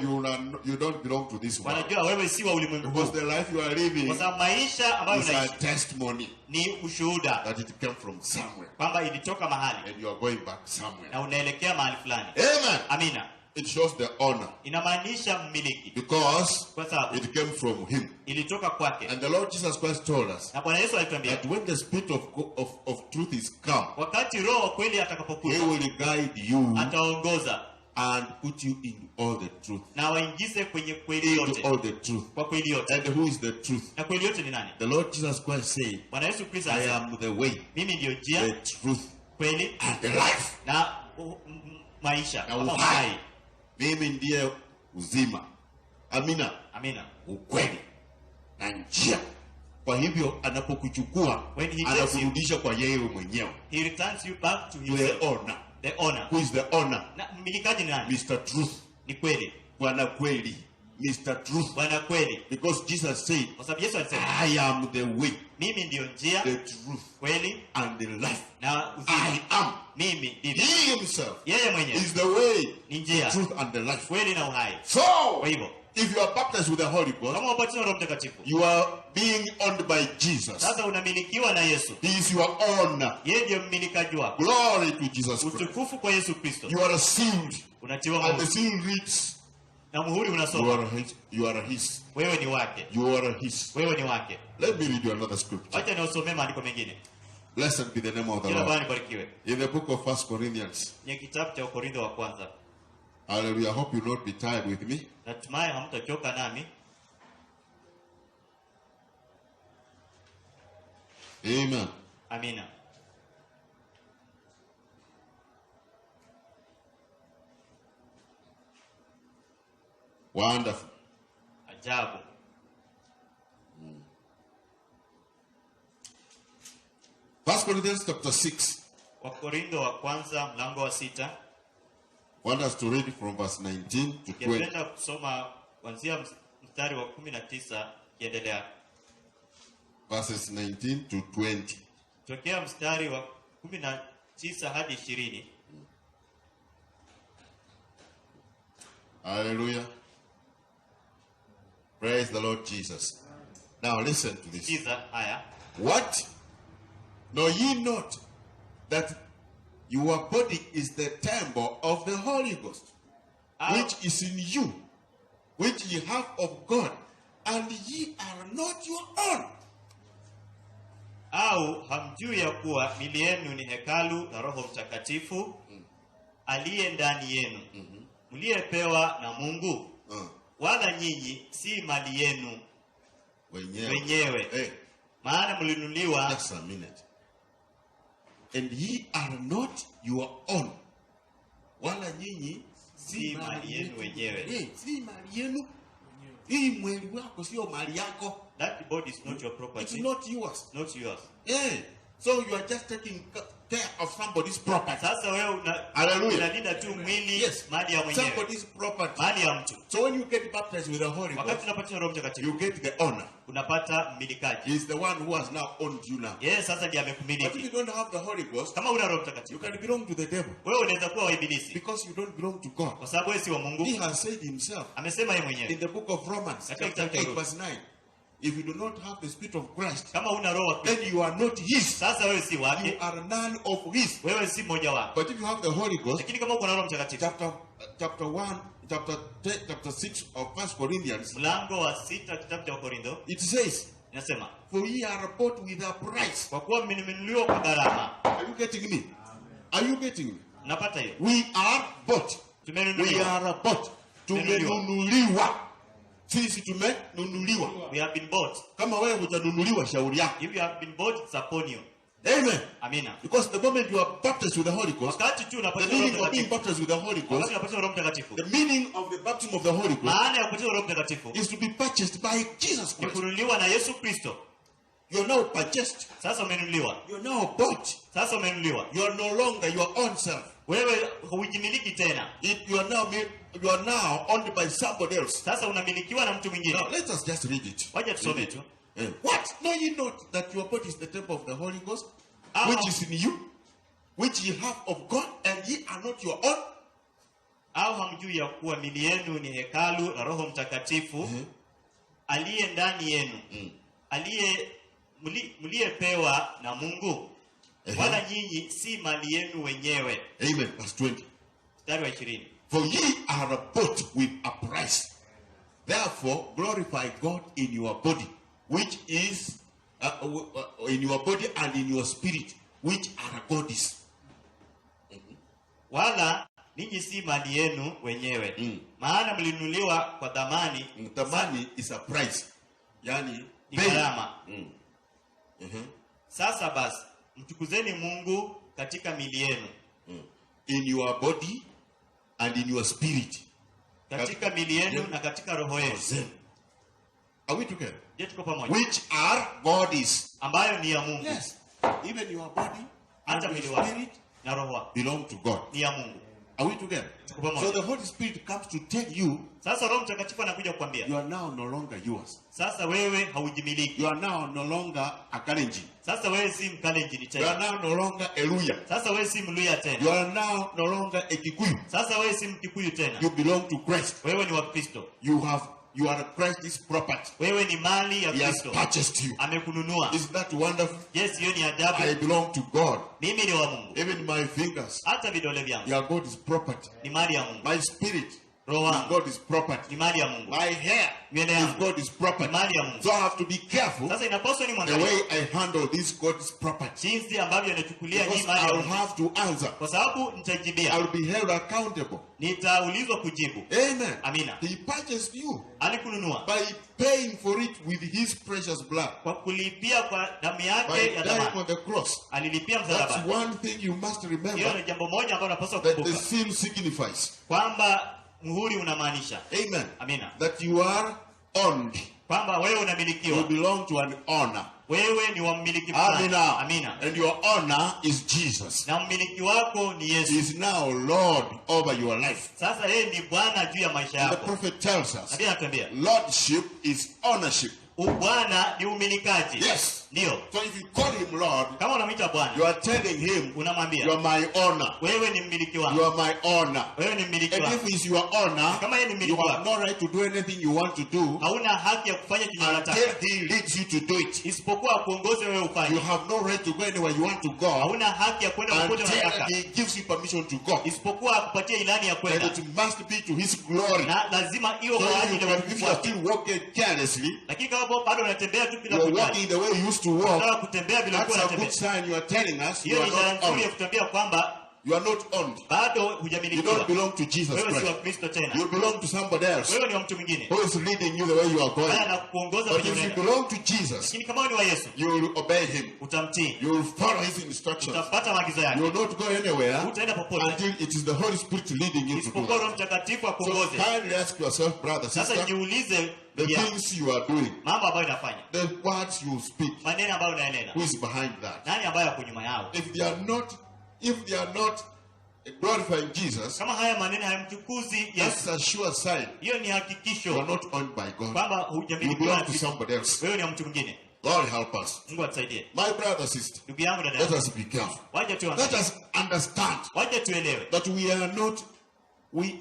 you don't belong to this world. Wanajua wewe si wa ulimwengu Because huu, the life you are living kwa sababu maisha ambayo is a unaishi testimony ni ushuhuda that it came from somewhere. kwamba ilitoka mahali And you are going back somewhere. na unaelekea mahali fulani. Amen. Amina. It shows the honor. Inamaanisha mmiliki, Because kwa sababu it came from Him. ilitoka kwake. And the Lord Jesus Christ told us Na Bwana Yesu alituambia that when the Spirit of truth is come, wakati Roho wa kweli He atakapokuja will guide you ataongoza and put you in all the truth. na waingize kwenye kweli Into yote, all the truth. kwa kweli yote. And who is the truth? Na kweli yote ni nani? The Lord Jesus Christ said, Bwana Yesu Kristo I anasema, am the way, mimi ndiyo the njia, truth, kweli and the life. na maisha Na ama uhai. uhai. Mimi ndiye uzima. Amina. Amina. Ukweli na njia. Kwa hivyo anapokuchukua When he takes anakurudisha kwa yeye mwenyewe. He returns you back to To himself. the honor. The honor. Who is the honor? Na mmilikaji ni nani? Mr. Truth. Ni kweli. Bwana kweli. Mr. Truth. Bwana kweli. Because Jesus said, Kwa sababu Yesu alisema, I am the way, mimi ndio njia, the truth, kweli and the life. na I uzima. am. Mimi ndivyo. He himself Yeye mwenyewe is the way, ni the njia, truth, and the life. kweli na uhai. So, Kwa hivyo, if you are baptized with the Holy Ghost, kama unabatizwa na Roho Mtakatifu, you are being owned by Jesus. sasa unamilikiwa na Yesu. He is your owner. Yeye ndiye mmilikaji wako. Glory to Jesus Christ. Utukufu kwa Yesu Kristo. You are sealed. Unatiwa And the muhuri. seal reads, Na muhuri you unasoma, are his. You are his. wewe ni wake. You are his. Wewe ni wake. Let me read you another scripture. Acha niosomee maandiko mengine. Blessed be the name of the Jina la Bwana Lord. libarikiwe. In the book of 1 Corinthians. Kwenye kitabu cha Wakorintho wa kwanza. Hallelujah. I hope you will not be tired with me. Natumai hamtachoka nami. Amen. Amina. Wonderful. Ajabu. 1 Corinthians chapter 6. Wakorintho wa kwanza mlango wa 6. I want us to read from verse 19 to 20. Ningependa kusoma kuanzia mstari wa 19 kiendelea. Verses 19 to 20. Tokea mstari wa 19 hadi 20. Hallelujah. Praise the Lord Jesus. Now listen to this. Sikiza haya. What? Know ye not that your body is the temple of the Holy Ghost, which is in you, which ye have of God, and ye are not your own? Au hamjui ya kuwa mili yenu ni hekalu la Roho Mtakatifu aliye ndani yenu, mliyepewa na Mungu, wala nyinyi si mali yenu wenyewe, Hey, maana mlinunuliwa. just a minute. And ye are not your own. Wala nyinyi Si mali yenu wenyewe. Hey, si mali yenu. Hii mwili wako sio mali yako. That body is not your It's property, not yours. not yours. Hey, so you are just taking care of somebody's property. Sasa wewe Hallelujah. unalinda tu mwili, Yes, mali ya mwenyewe, somebody's property. mali ya mtu. So when you get baptized with the Holy Wakati Ghost, unapata Roho Mtakatifu, you get the honor. unapata mmilikaji. He's the one who has now owned you now. Yeye sasa ndiye But if amekumiliki. you don't have the Holy Ghost, Kama una Roho you Mtakatifu, can belong to the devil wewe unaweza kuwa wa ibilisi, because you don't belong to God. kwa sababu wewe si wa Mungu. He has said himself Amesema yeye in mwenyewe the book of Romans, Katika chapter kitabu 8, verse 9. If you do not have the Spirit of Christ, kama una roho wa Kristo, then you are not his. sasa wewe si You wake, are none of his. wewe si mmoja wake. But if you have the Holy Ghost, Lakini kama uko na Roho Mtakatifu, chapter 6 of 1 Corinthians, mlango wa 6 kitabu cha Wakorintho it says, inasema, for ye are bought with a price. kwa kuwa mmenunuliwa kwa gharama. Are you getting me? Are you getting me? Napata hiyo? We are bought. We Tumenunuliwa. are bought. Tumenunuliwa. Sisi tumenunuliwa. We have been bought. Kama wewe hujanunuliwa, shauri yako. If you have been bought, it's upon you. Amen. Amina. Because the moment you are baptized with the Holy Ghost, Wakati tu the unapata Roho meaning of being Mtakatifu, baptized with the Holy wakati Ghost, unapata Roho Mtakatifu, the meaning of the baptism of the Holy Ghost maana ya kupata Roho Mtakatifu is to be purchased by Jesus ni Christ. kununuliwa na Yesu Kristo. You are now purchased. Sasa umenunuliwa. You are now bought. Sasa umenunuliwa. You are no longer your own self. Wewe hujimiliki tena. You are now owned by somebody else. Sasa unamilikiwa na mtu mwingine. Now let us just read it. Wacha tusome tu. What? Know ye not that your body is the temple of the Holy Ghost, Ah. which is in you, which ye have of God, and ye are not your own? Au hamjui ya kuwa mili yenu ni hekalu la Roho Mtakatifu aliye ndani yenu, mliyepewa na Mungu, wala nyinyi si mali yenu wenyewe. Amen. Verse 20. Mstari wa 20. For ye are bought with a price. Therefore glorify God in your body, which is in your body and in your spirit, which are God's. Wala ninyi si mali yenu wenyewe, maana mlinunuliwa kwa dhamani. Dhamani is a price. Yani Ni gharama. Sasa basi mtukuzeni Mungu katika mili yenu, in your body and in your spirit. katika mili yenu na katika roho yenu. Are we together? Je, tuko pamoja? Which are God's. Ambayo ni ya Mungu. Yes. Even your body and Hata your mwili wako spirit na roho wako belong to God. ni ya Mungu. Are we together? Tuko pamoja. So the Holy Spirit comes to tell you, Sasa Roho Mtakatifu anakuja kukwambia, you are now no longer yours. sasa wewe haujimiliki. You are now no longer a Kalenjin. Sasa wewe si Mkalenjin You are tena. now no longer a Luya. Sasa wewe si Mluya You tena. are now no longer a Kikuyu. Sasa wewe si Mkikuyu tena. You belong to Christ. Wewe ni wa Kristo. You are Christ's property. Wewe ni mali ya He has Kristo. purchased you. Amekununua. Isn't that wonderful? Yes, hiyo ni I ajabu. belong to God. Mimi ni wa Mungu. Even my fingers, Hata vidole vyangu they are God's property. ni mali ya Mungu. My spirit Roho is wangu God's property. ni mali ya Mungu. My hair Nywele is yangu God's property. ni mali ya Mungu. So I have to be careful Sasa inapaswa ni the mwangalie way I handle this God's property. jinsi ambavyo anachukulia hii Because mali ya I will Mungu. have to answer. Kwa sababu nitajibia. I will be held accountable. Nitaulizwa kujibu. Amen. Amina. He purchased you Alikununua by paying for it with his precious blood. kwa kulipia kwa damu By yake ya dying thamani. on the cross. Alilipia That's msalaba. one thing you must Hiyo remember, ni jambo moja ambalo unapaswa that the kukumbuka, seal signifies. kwamba muhuri unamaanisha, Amen. amina, That you are owned. kwamba wewe You unamilikiwa, belong to an honor. wewe ni wa mmiliki fulani. Amina. Amina. And your honor is Jesus. Na mmiliki wako ni He Yesu. is now Lord over your life. Sasa yeye ni Bwana juu ya maisha And the yako. prophet tells us, Nabii anatuambia Lordship is ownership. Bwana ni umilikaji. Yes. Ndio. So if you call him Lord, Kama unamwita you Bwana, are telling him, you unamwambia are my honor. wewe ni mmiliki You wangu. are my honor. Wewe ni mmiliki And wangu. if it's your honor, Kama yeye ni you mmiliki have wako, no right to do anything you want to do hauna haki ya kufanya chenye until unataka, he leads you to do it. isipokuwa akuongoze wewe You ufanye. have no right to go anywhere you want to go Hauna haki ya kwenda popote until unataka, he gives you permission to go. isipokuwa akupatie ilani ya And kwenda, it must be to his glory. na lazima iwe So kwa ajili ya if utukufu you are wake. still walking carelessly, Lakini kama bado unatembea tu bila you are kujali, walking the way you used to walk, unataka kutembea vile that's ulikuwa a good unatembea, sign you are telling us you hiyo are ni ishara not nzuri ya owned. kutambia kwamba You are not owned. bado You don't hujamilikiwa. belong to Jesus Wewe si wa Christ. Kristo tena, You belong to somebody else wewe ni wa mtu mwingine who is leading you the way you are going. haya na kuongoza But kwenye if you unaenda. belong to Jesus, Lakini kama wewe ni wa Yesu, you will obey him. utamtii, You will follow his instructions. utafuata maagizo You yake, will not go anywhere utaenda popote until it is the Holy Spirit leading you to do isipokuwa Roho it. Mtakatifu So akuongoze. kindly ask yourself, brother, Sasa sister, jiulize the ya things you are doing, mambo ambayo inafanya, the words you speak, maneno ambayo unaenena, who is behind that? nani ambayo yako nyuma yao? If they are not glorifying Jesus, Kama haya maneno hayamtukuzi Yesu, that's a sure sign hiyo ni you are hakikisho not owned by God. kwamba You hujamilikiwa belong na to Kristo. somebody else. Wewe ni wa mtu mwingine. God help us. Mungu atusaidie. My brother, sister, Ndugu yangu, dada let yangu, us be careful. waje Let tuangalie, us understand waje tuelewe that we are not,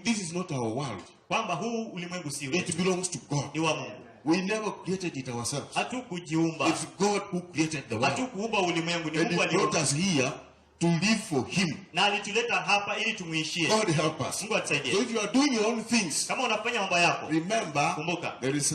this is not our world. kwamba huu ulimwengu si wetu, It belongs to God. ni wa Mungu. We never created it ourselves. Hatukujiumba, It's God who created the world. hatukuumba ulimwengu, ni And Mungu he brought aliumba, us here to live for him. na alituleta hapa ili tumuishie. God help us. Mungu So atusaidie. if you are doing your own things, Kama unafanya mambo yako, remember kumbuka there is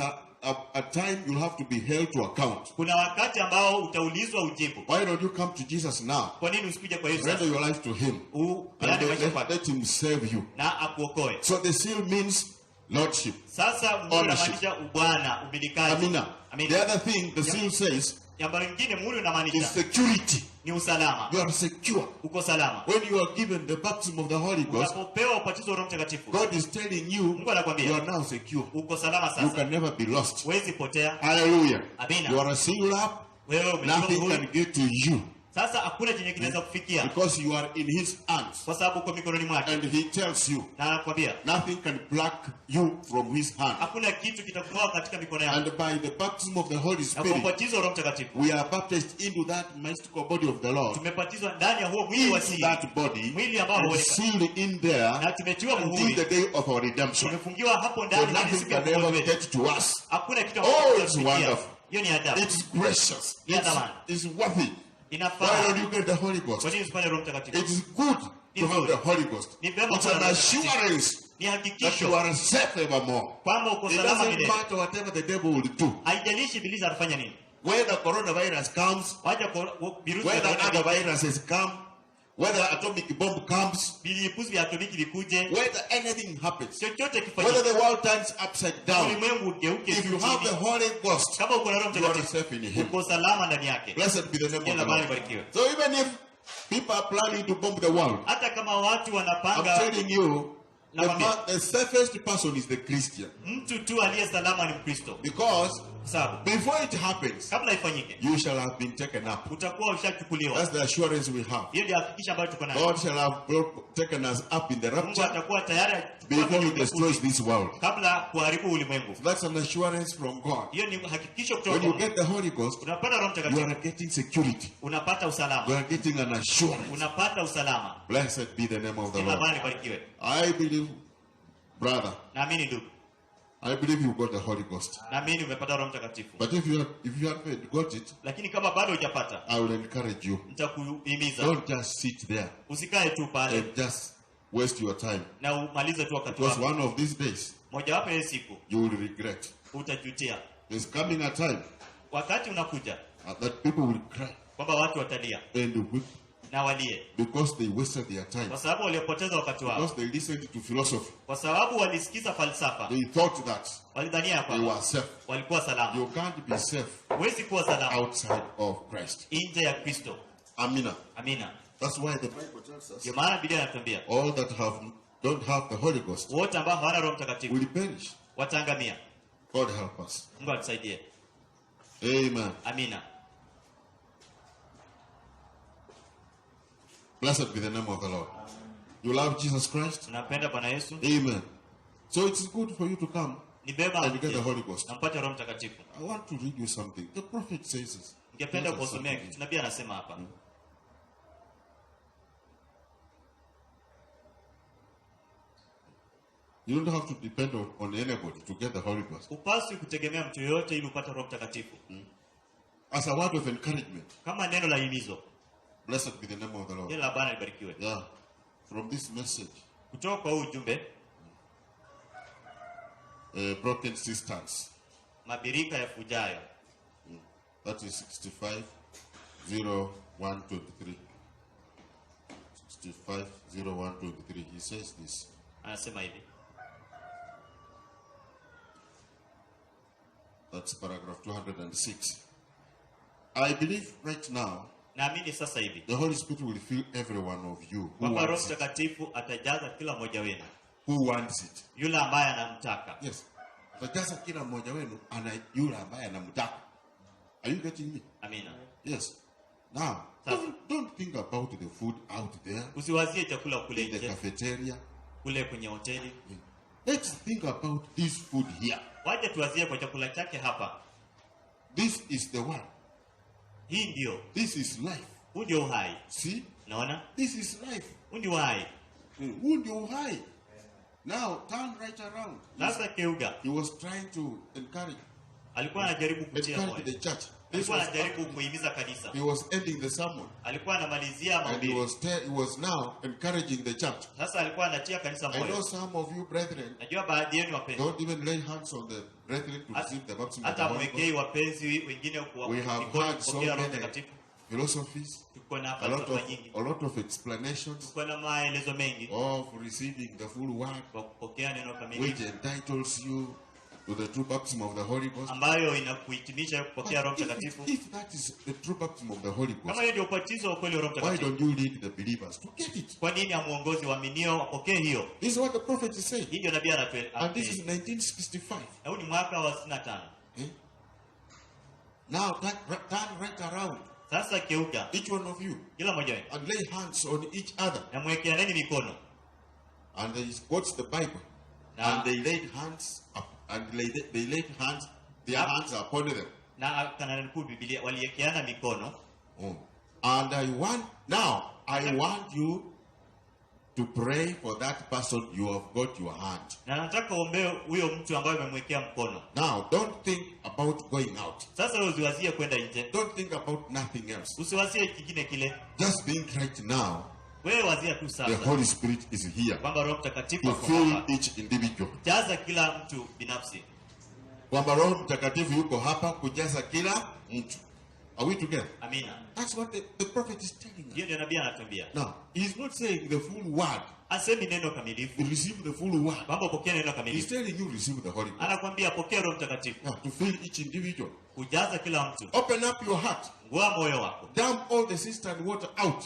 a time you'll have to be held to account. kuna wakati ambao utaulizwa ujibu. Why don't you come to Jesus now? Kwa nini usikuje kwa Yesu Render sasa? your life to him. Upeane And maisha kwake let him save you. na akuokoe. So the seal means lordship. Sasa muhuri Ownership. unamaanisha ubwana, umilikaji. Amina. Amina. The other thing the seal says Jambo lingine muhuri is unamaanisha security. ni usalama. You are secure. Uko salama. When you are given the baptism of the Holy Ghost, Unapopewa ubatizo wa Roho Mtakatifu, God is telling you Mungu you anakuambia are now secure. uko salama You sasa. can never be lost. Huwezi potea. Hallelujah. Amina. You are sealed up. Wewe umetiwa Nothing muhuri. can get to you Sasa hakuna chenye kinaweza kufikia because you are in his hands. kwa sababu uko mikononi mwake. And he tells you Na anakuambia nothing can pluck you from his hand. hakuna kitu kitakutoa katika mikono yako. And by the baptism of the Holy Na kwa Spirit, ubatizo wa Roho Mtakatifu we are baptized into that mystical body of the Lord. tumebatizwa ndani ya huo mwili wa Into siri, that body mwili ambao and huonekana, sealed in there na tumetiwa until muhuri, the day of our redemption. tumefungiwa hapo So ndani hadi nothing siku ya can ukombozi ever wetu. get to us. Hakuna kitu Oh, ambacho it's kitafikia. wonderful. Hiyo ni ajabu, It's precious. It's worthy. Why inafaa. don't you get the Holy Ghost? Kwa nini usipate Roho Mtakatifu? It is good to have the Holy Ghost. It's an assurance Ni that you hakikisho are safe evermore. kwamba uko It salama doesn't milele. matter whatever the devil will do. Haijalishi ibilisi atafanya nini. Whether coronavirus comes, Wacha virusi whether vya other corona, viruses come, whether atomic bomb comes, vilipuzi vya atomiki vikuje, whether anything happens, chochote whether kifanyike, the world turns upside down, ulimwengu ugeuke if you chini. have the Holy Ghost, Kama uko na Roho you are Mtakatifu, safe in Him. uko salama ndani yake. Blessed be the name of Jina the la Bwana Lord. libarikiwe. So even if people are planning to bomb the world, Hata kama watu I'm wanapanga, telling you, Nakwambia. the safest person is the Christian. mtu tu aliye salama ni Mkristo. Because sababu before it happens, kabla ifanyike you shall have been taken up. utakuwa ushachukuliwa. That's the assurance we have. Hiyo ndio hakikisho ambayo tuko nayo. God shall have taken us up in the Mungu rapture atakuwa tayari before he destroys this world. kabla kuharibu ulimwengu. So that's an assurance from God. Hiyo ni hakikisho kutoka When you kwa get the Holy Ghost, unapata Roho you Mtakatifu, are getting security. unapata You usalama, are getting an assurance. unapata usalama. Blessed be the name of the Jina la Lord. Bwana libarikiwe. I believe, brother, Naamini ndugu, I believe you got the Holy Ghost. naamini umepata Roho Mtakatifu. But if you haven't got it, Lakini kama bado hujapata, I will encourage you. nitakuhimiza Don't just sit there usikae tu pale and just waste your time. na umalize tu wakati Because wako. one of these days, Moja wapo ya siku you will regret. utajutia. There's coming a time Wakati unakuja that people will cry kwamba watu watalia and weep na walie because they wasted their time. kwa sababu waliopoteza wakati wao, Because they listened to philosophy. kwa sababu walisikiza falsafa, They thought that walidhania they kwamba were safe. walikuwa salama. You can't be safe Huwezi kuwa salama outside of Christ. nje ya Kristo. Amina. Amina. That's why the Bible tells us Ndio maana Biblia inatuambia all that don't have the Holy Ghost wote ambao hawana Roho Mtakatifu will perish. wataangamia. God help us. Mungu atusaidie. Amen. Amina. Blessed be the name of the Lord. You love Jesus Christ? Tunapenda Bwana Yesu. Amen. So it's good for you to come Ni beba and get the Holy Ghost. nampate Roho Mtakatifu. I want to read you something. The prophet says this. Ningependa kusomea kitu nabii anasema hapa. You don't have to depend on anybody to get the Holy Ghost. Upaswi kutegemea mtu yoyote ili upate Roho Mtakatifu. As a word of encouragement. Kama neno la himizo. Blessed be the name of the Lord. Jina la Bwana libarikiwe. Yeah. From this message, Kutoka kwa huu ujumbe, broken cisterns. mabirika ya fujayo. That is 65:0123. 65:0123. He says this. Anasema hivi. That's paragraph 206. I believe right now Naamini sasa hivi the Holy Spirit will fill every one of you who kwamba Roho wants it. Mtakatifu atajaza kila mmoja wenu, Who wants it. yule ambaye anamtaka. Yes. Atajaza kila mmoja wenu ana yule ambaye anamtaka. Are you getting me? Amina. Yes. Now, don't think about the food out there Usiwazie chakula kule in the nje, cafeteria. kule kwenye hoteli. Let's think about this food here. Waje tuwazie kwa chakula chake hapa. This is the one. Hii ndio. This is life. Huu ndio uhai. See? Naona? This is life. Huu ndio uhai. Who ndio high? Now turn right around. Sasa keuga. He was trying to encourage Alikuwa anajaribu kutia the moyo. church. This Alikuwa was anajaribu kuhimiza kanisa. he was ending the sermon Alikuwa anamalizia and mahubiri. he was now encouraging the church. Sasa alikuwa anatia kanisa I know moyo. some of you brethren Najua baadhi yenu wapenzi, don't even lay hands on the brethren to receive the baptism of the hata Holy Ghost. mwekei wapenzi wengine kwa We have mikono had so kupokea Roho many Mtakatifu. philosophies, Tuko na a lot falsafa nyingi. of explanations Tuko na maelezo mengi of receiving the full word, kwa kupokea neno which kamili entitles you to the true baptism of the Holy Ghost. ambayo inakuhitimisha kupokea Roho But Mtakatifu. if that is the true baptism of the Holy Kama Ghost, hiyo ndio ubatizo wa kweli wa Roho why Mtakatifu, don't you lead the believers to get it? kwa nini amuongozi waaminio wapokee hiyo? This is what the prophet is saying. Hii ndio nabii And this is anatueleza. 1965. Na huu ni mwaka wa 65. Eh? Now turn right around, Sasa keuka each one of you, kila mmoja wenu and lay hands on each other. na mwekeaneni mikono. And they quotes the Bible. Na- And they laid hands up, and they laid hands, their hands upon them. Na kananukuu Biblia, waliekeana mikono. Oh. And I want you to pray for that person you have got your hand. Na nataka uombee huyo mtu ambaye umemwekea mkono. Now, don't think about going out. Sasa wewe usiwazie kwenda nje. Don't think about nothing else. Usiwazie kingine kile. Just think right now, Wewe wazia tu the sasa Holy Spirit is here kwamba Roho Mtakatifu to ako fill hapa. each individual. Jaza kila mtu binafsi. Kwamba Roho Mtakatifu yuko hapa kujaza kila mtu. Are we together? Amina. That's what the prophet is telling us. Hiyo ndio nabii anatuambia. Now, he's not saying the full word. Asemi neno kamilifu. Receive the full word. Kwamba pokea neno He's kamilifu. telling you receive the Holy Ghost. Anakuambia pokea Roho Mtakatifu. Now, to fill each individual. Kujaza kila mtu. Open up your heart. Ngua moyo wako. Dump all the cistern water out.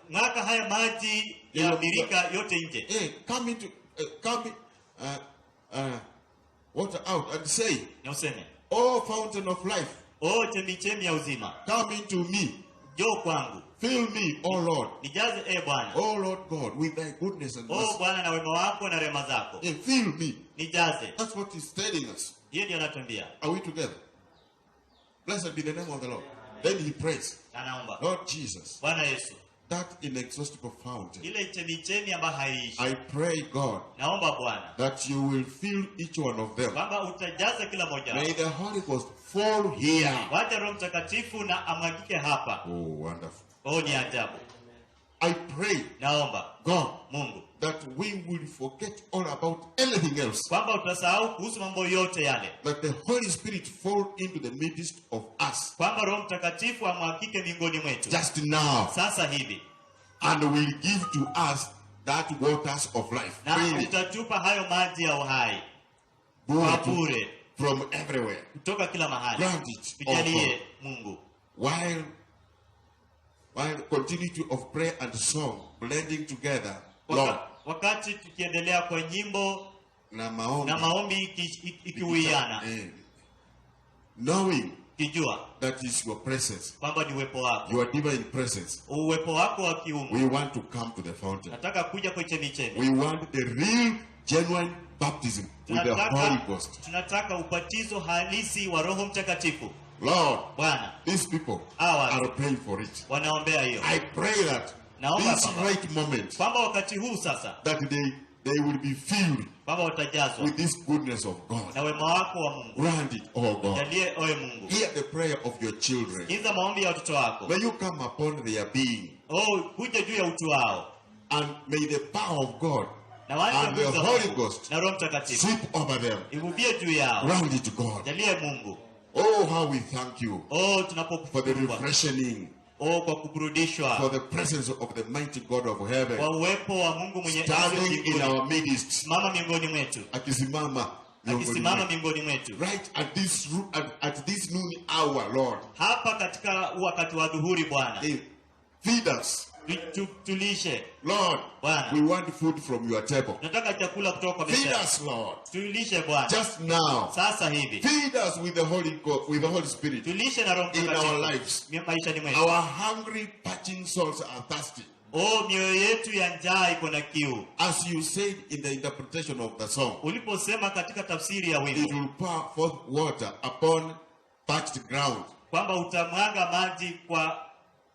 Mwaka haya maji ya birika yote nje. Hey, come water out and say, Na useme, Oh, fountain of life, O chemichemi ya uzima, come into me. njoo kwangu. Fill me, oh Lord. Nijaze Bwana. Oh Lord God, with thy goodness and mercy. Bwana na wema wako na rehema zako. Fill me. Nijaze. That's what he's telling us. Hiyo ndio anatuambia. Are we together? Blessed be the name of the Lord. Then he prays, Anaomba. Lord Jesus, Bwana Yesu, that inexhaustible fountain, ile chemichemi ambayo haiishi. I pray, God, Naomba Bwana that you will fill each one of them. kwamba utajaza kila moja. May the Holy Ghost fall here. Wacha Roho Mtakatifu na amwagike hapa. Oh, wonderful. Ni ajabu. I pray, Naomba God, Mungu that we will forget all about anything else. kwamba utasahau kuhusu mambo yote yale. That the Holy Spirit fall into the midst of us. Kwamba Roho Mtakatifu amwagike miongoni mwetu. Just now. Sasa hivi. And will give to us that waters of life. Na Really. utatupa hayo maji ya uhai. Bure. From everywhere. Kutoka kila mahali. Grant it. Tujalie Mungu. While continuity of prayer and song blending together, Lord, wakati tukiendelea kwa nyimbo na maombi ikiwiana, knowing kijua that is your presence, kwamba ni uwepo wako, your divine presence, uwepo wako wa kiungu. we want to come to the fountain. Nataka kuja kwa chemichemi. We want the real, genuine baptism with the Holy Ghost. Tunataka ubatizo halisi wa Roho Mtakatifu. Lord, Bwana, these people are praying for it. Wanaombea hiyo. I pray that this right moment, kwamba wakati huu sasa, that they will be filled kwamba watajazwa with this goodness of God. na wema wako wa Mungu. Grant it, oh God. Jalie Mungu. Hear the prayer of your children. Sikiza maombi ya watoto wako. May you come upon their being. Kuja juu ya utu wao. And may the power of God and the Holy Ghost na Roho Mtakatifu sweep over them. Ibubie juu yao. Grant it, God. Jalie Mungu. Oh, how we thank you for the refreshing, kwa kuburudishwa, for the presence of the mighty God of heaven, kwa uwepo wa Mungu mwenye standing in our midst, simama miongoni mwetu, akisimama miongoni mwetu, right at this noon hour, Lord. Hapa katika wakati wa dhuhuri, Bwana. Feed us. Tulishe, Lord, Bwana. we want food from your table. Nataka chakula kutoka kwa meza. Feed us, Lord. Tulishe, Bwana. Just now. Sasa hivi. Feed us with the Holy Spirit. Tulishe na Roho Mtakatifu in our lives. Maisha ni mwetu. Our hungry, parching souls are thirsty. Mioyo yetu ya njaa iko na kiu. As you said in the interpretation of the song. Uliposema katika tafsiri ya wimbo. It will pour forth water upon parched ground. Kwamba utamwaga maji kwa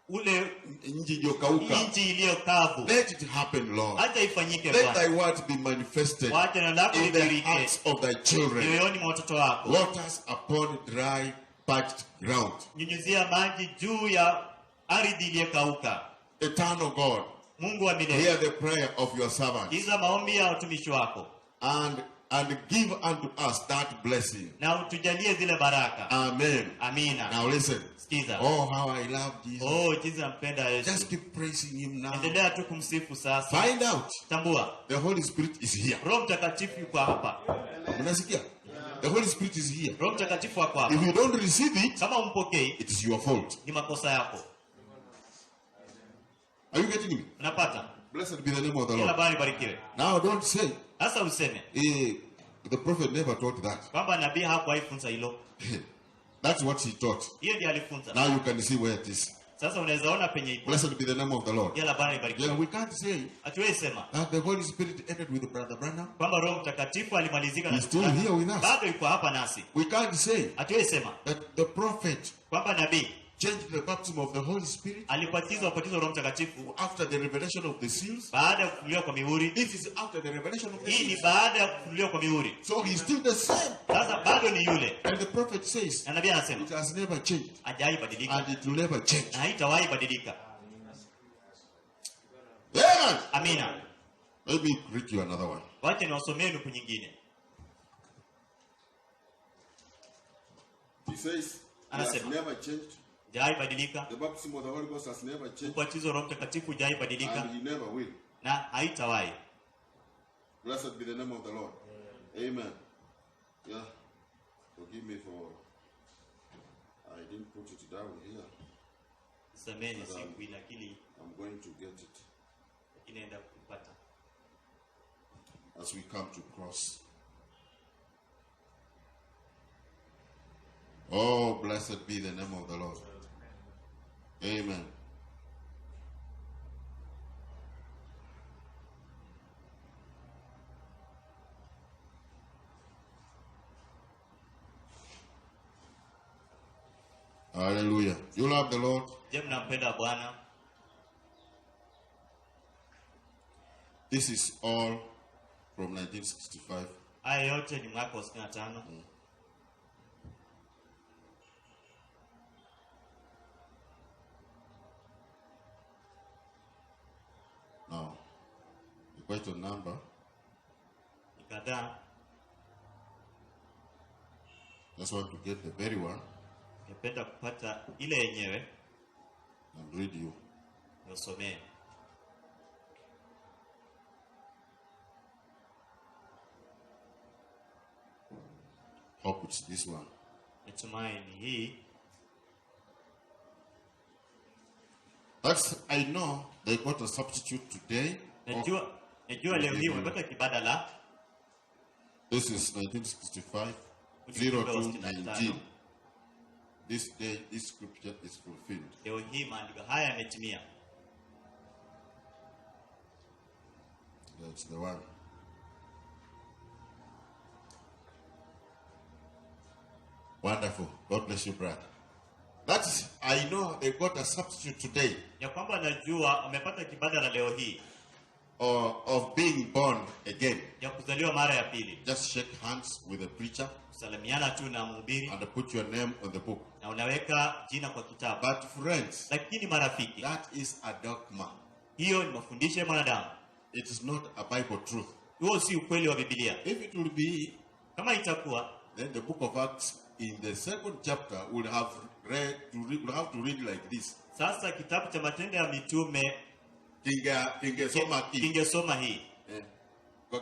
ule nchi iliyokavu. Let it happen, Lord. Acha ifanyike, Let thy word be manifested in the hearts of thy children. Mioyoni mwa watoto wako. Waters upon dry, parched ground. Nyunyuzia maji juu ya ardhi iliyokauka. Eternal God, Mungu wa milele, hear the prayer of your servants. Sikiza maombi ya watumishi wako. And give unto us that blessing. Na utujalie zile baraka. Amen. Amina. Now listen. Sikiza. Oh, how I love Jesus. jinsi nampenda Yesu. Just keep praising him now. Endelea tu kumsifu sasa. Find out. Tambua. The Holy Spirit is here. Roho Mtakatifu yuko hapa. Unasikia? The Holy Spirit is here. Roho Mtakatifu yuko hapa. If you don't receive it, kama umpokei, it is your fault. Ni makosa yako. Are you getting me? Unapata? Blessed be the name of the Lord. Kila bari barikiwe. Now don't say. Sasa useme. The prophet never taught that. Kwamba nabii hakuifunza hilo. That's what he taught. Hiyo ndiyo alifunza. Now you can see where it is. Sasa unaweza ona penye iko. Blessed be the name of the Lord. Kila bari barikiwe. Yeah, we can't say. Hatuwezi sema. That the Holy Spirit ended with Brother Branham. Kwamba Roho Mtakatifu alimalizika na. He's still here with us. Bado yuko hapa nasi. We can't say. Hatuwezi sema. That the prophet kwamba nabii changed the baptism of the Holy Spirit alibatizwa ubatizo wa Roho Mtakatifu after the revelation of the seals. Baada ya kufunuliwa kwa mihuri. This is after the revelation of the seals. Hii ni baada ya kufunuliwa kwa mihuri. So he's still the same. Sasa bado ni yule. And the prophet says, na nabii anasema, it has never changed. Hajawahi badilika. And it will never change. Na haitawahi badilika. Amen. Amina. Let me read you another one. Wacha niwasomee nuku nyingine. He says, it has never changed. Hajawahi badilika. The baptism of the Holy Ghost has never changed. Ubatizo wa Roho Mtakatifu hajawahi badilika. And he never will. Na haitawahi. Blessed be the name of the Lord. Amen. Yeah. Forgive me for I didn't put it down here. Sameni siku lakini I'm going to get it. Inaenda kupata. As we come to cross. Oh, blessed be the name of the Lord. Amen. Hallelujah. You love the Lord? Je, mnampenda Bwana? This is all from 1965. Haya yote ni mwaka wa 65. Now, the question number, Ni kadhaa. just want to get the very one Ningependa kupata ile yenyewe and read you. nisomee. Hope it's this one. Natumaini hii. That's, I know they got a substitute today. Najua leo hii umepata kibadala. This is 1965, 0219. This day, this scripture is fulfilled. Leo hii maandiko haya yametimia. That's the one. Wonderful. God bless you, brother. That's, I know they got a substitute today Ya kwamba najua umepata kibadala leo hii of being born again. ya kuzaliwa mara ya pili. Just shake hands with the preacher Kusalimiana tu na mhubiri and put your name on the book. na unaweka jina kwa kitabu. But friends, Lakini marafiki, that is a dogma. hiyo ni mafundisho ya mwanadamu. It is not a Bible truth. Huo si ukweli wa Biblia. If it will be, Kama itakuwa, then the book of Acts in the second chapter will have to read like this. sasa kitabu cha Matendo ya Mitume kingesoma hii.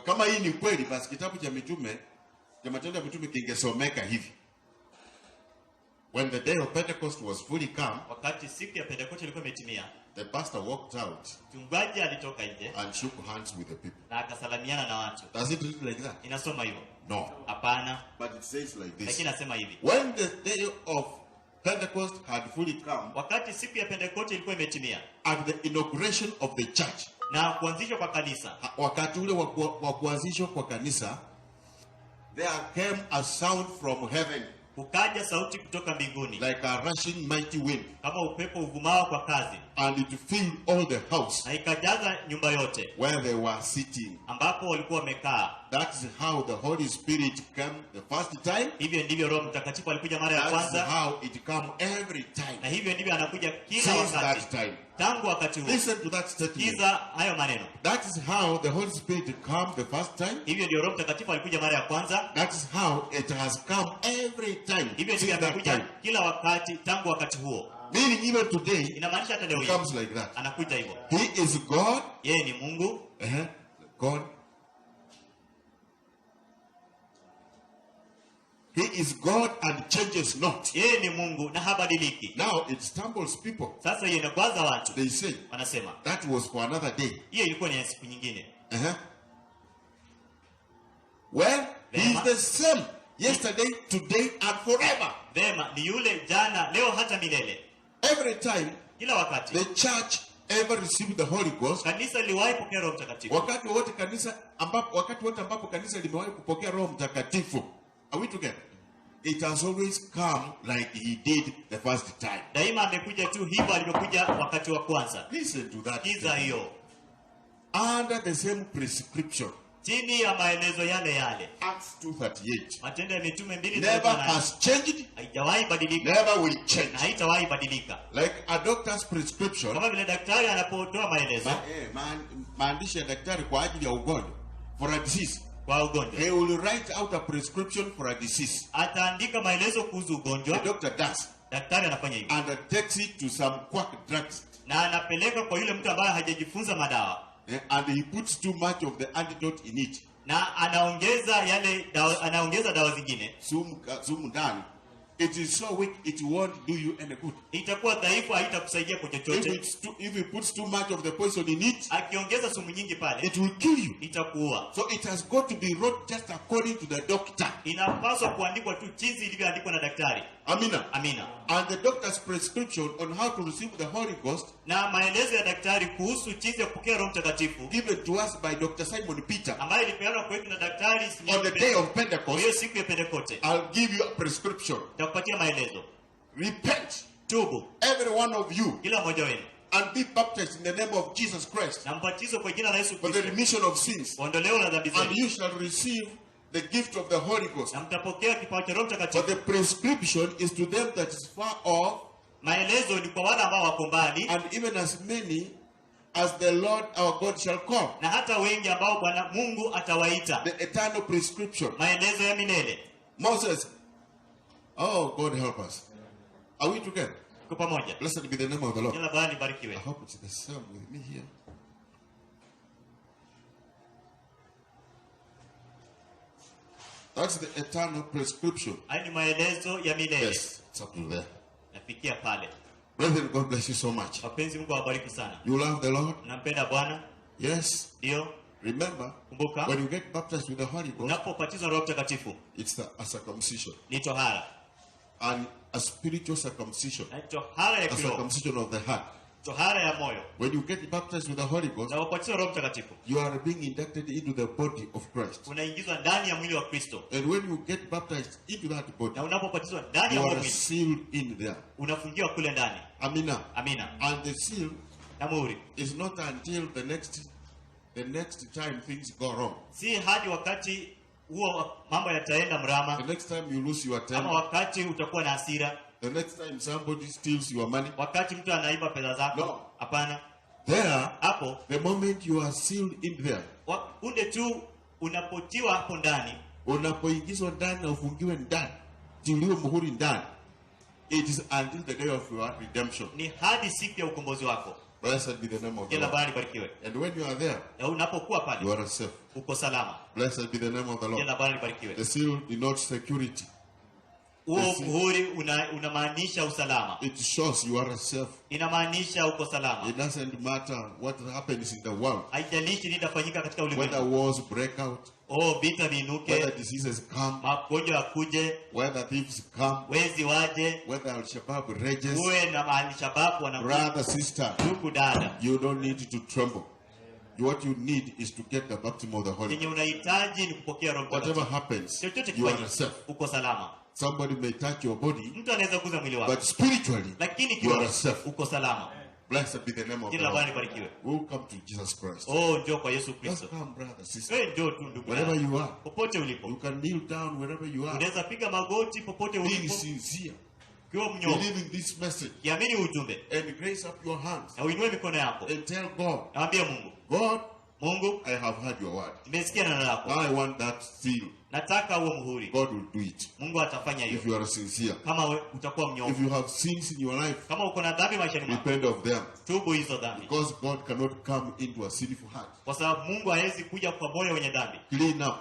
Kama hii ni kweli, basi kitabu cha Matendo ya Mitume kingesomeka hivi. When the day of Pentecost was fully come, Wakati siku ya Pentekoste ilikuwa imetimia, the pastor walked out mchungaji alitoka nje and shook hands with the people. na akasalamiana na watu. Does it read like that? Inasoma hivyo? No. Hapana. But it says like this. Lakini nasema hivi. When the day of Pentecost had fully come, Wakati siku ya Pentekoste ilikuwa imetimia at the inauguration of the church, na kuanzishwa kwa kanisa, wakati ule wa kuanzishwa kwa kanisa, there came a sound from heaven kukaja sauti kutoka mbinguni like a rushing mighty wind, kama upepo uvumao kwa kasi, and it filled all the house na ikajaza nyumba yote where they were sitting. ambapo walikuwa wamekaa. That is how the Holy Spirit came the first time. Hivyo ndivyo Roho Mtakatifu alikuja mara ya That's kwanza, how it came every na time hivyo ndivyo anakuja kila since that wakati time. tangu wakati huo. Listen to that statement. Kiza hayo maneno. That is how the Holy Spirit came the first time. Hivyo ndio Roho Mtakatifu alikuja mara ya kwanza. That is how it has come every time Hivyo since ndivyo that amekuja time. kila wakati tangu wakati huo. Meaning even today, Inamaanisha hata leo it hii comes like that. anakuja hivyo. He is God. Yeye ni Mungu. God. He is God and changes not. Yeye ni Mungu na habadiliki. Now it stumbles people. Sasa yeye inakwaza watu. They say Wanasema that was for another day. hiyo ilikuwa ni siku nyingine. Well, he is the same yesterday, today, and forever. Vema, ni yule jana, leo hata milele. Every time Kila wakati the church ever received the Holy Ghost, kanisa liwahi pokea Roho Mtakatifu. wakati wote ambapo kanisa limewahi kupokea Roho Mtakatifu, are we together? It has always come like he did the first time. Daima amekuja tu hivyo alivyokuja wakati wa kwanza. Listen to that. Kiza hiyo. Under the same prescription. Chini ya maelezo yale yale. Acts 2:38. Matendo ya Mitume 2:38. Never has changed. Haijawahi badilika. Never will change. Na haitawahi badilika. Like a doctor's prescription. Kama vile daktari anapotoa maelezo Maandishi ya daktari kwa ajili ya ugonjwa, for a disease. kwa ugonjwa. He will write out a prescription for a disease. Ataandika maelezo kuhusu ugonjwa. The doctor does. Daktari anafanya hivyo. And takes it to some quack drugs. Na anapeleka kwa yule mtu ambaye hajajifunza madawa. And he puts too much of the antidote in it. Na anaongeza dawa zingine. Sumu ndani. It is so weak, it won't do you any good. Itakuwa dhaifu, haitakusaidia kwa chochote. If he puts too much of the poison in it, akiongeza sumu nyingi pale, it will kill you. Itakuua. So it has got to be wrote just according to the doctor. Inapaswa kuandikwa tu jinsi ilivyoandikwa na daktari. Amina. Amina. And the doctor's prescription on how to receive the Holy Ghost, Na maelezo ya daktari kuhusu jinsi ya kupokea Roho Mtakatifu given to us by Dr. Simon Peter ambayo ilipeanwa kwetu na daktari on the day of kwa hiyo Pentecost, siku ya Pentekoste. I'll give you a prescription. Nitakupatia maelezo. Repent, Tubu every one of you, kila mmoja wenu and be baptized in the name of Jesus Christ na mbatizo kwa jina la Yesu for the Kristo remission of sins, ondoleo la dhambi and zenu, you shall receive the gift of the Holy Ghost. na mtapokea kipawa cha Roho For Mtakatifu. the prescription is to them that is far off, Maelezo ni kwa wale ambao wako mbali and even as many as the Lord our God shall call. na hata wengi ambao Bwana Mungu atawaita. The eternal prescription. Maelezo ya milele. Moses, oh, God help us. Are we together? Kwa pamoja. Blessed be the name of the Lord. Jina la Bwana I libarikiwe. hope it's the same with me here. That's the eternal prescription. Haya ni maelezo ya milele. Yes, it's up to there. Nafikia pale. Brethren, God bless you so much. Wapenzi, Mungu awabariki sana. You love the Lord? Nampenda Bwana? Yes. Ndio. Remember, Kumbuka, when you get baptized with the Holy Ghost, unapobatizwa Roho Mtakatifu it's a circumcision. ni tohara. And a spiritual circumcision. Na tohara ya A kiroho, circumcision of the heart. tohara ya moyo. When you get baptized with the Holy Ghost, Na unapobatizwa Roho Mtakatifu, you are being inducted into the body of Christ. unaingizwa ndani ya mwili wa Kristo. And when you get baptized into that body, Na unapobatizwa ndani ya you huo are mwili, sealed in there. unafungiwa kule ndani. Amina. Amina. And the seal Na muhuri. is not until the next time things go wrong. Si hadi wakati huo mambo yataenda mrama, The next time you lose your ama temper, wakati utakuwa na hasira, the next time somebody steals your money. wakati mtu anaiba pesa zako. No. Hapana. There, Hapo the moment you are sealed in there, punde tu unapotiwa hapo ndani, unapoingizwa ndani na ufungiwe ndani, tiliwe muhuri ndani, it is until the day of your redemption. ni hadi siku ya ukombozi wako. Blessed be the name of the Jina Lord. Bwana libarikiwe. And when you are there, Na unapokuwa you pale are safe. uko salama. Blessed be the name of the Lord. Jina Bwana libarikiwe. The seal denotes security. Huo Yes. muhuri unamaanisha usalama. It shows you are safe. Inamaanisha uko salama. It doesn't matter what happens in the world. Haijalishi nini itafanyika katika Whether ulimwengu. wars break out, Vita viinuke, whether diseases come, magonjwa yakuje, whether thieves come, wezi waje, whether Al-Shabaab rages. uwe na Al-Shabaab Brother, sister, ndugu dada. you don't need to tremble. What you need is to get the baptism of the Holy Yenye Ghost. unahitaji ni kupokea Roho Whatever Mtakatifu. happens, Chochote you are kifanyike, safe. uko salama. Somebody may touch your body, Mtu anaweza kuguza mwili wako, but spiritually, lakini you kiroho are safe. uko salama. Blessed be the name of the Jina la Bwana Lord. libarikiwe. We'll come to Jesus Christ. Njoo kwa Yesu Just Kristo. come, brother, sister. Wewe njoo tu ndugu Wherever yangu. you are, Popote ulipo. you can kneel down wherever you are. Unaweza piga magoti popote Being ulipo. sincere, Ukiwa mnyofu. believing this message, Kiamini ujumbe. and raise up your hands Na uinue mikono yako. and tell God, Naambia Mungu, God, Mungu, I have heard your word. nimesikia neno Now lako. I want that seal. Nataka huo muhuri. God will do it Mungu atafanya hiyo. if you are sincere. Kama utakuwa If mnyofu. you have sins in your life, Kama uko na dhambi maishani mwako, repent of them. tubu hizo dhambi. Because God cannot come into a sinful heart. Kwa sababu Mungu hawezi kuja kwa moyo wenye dhambi. Clean up.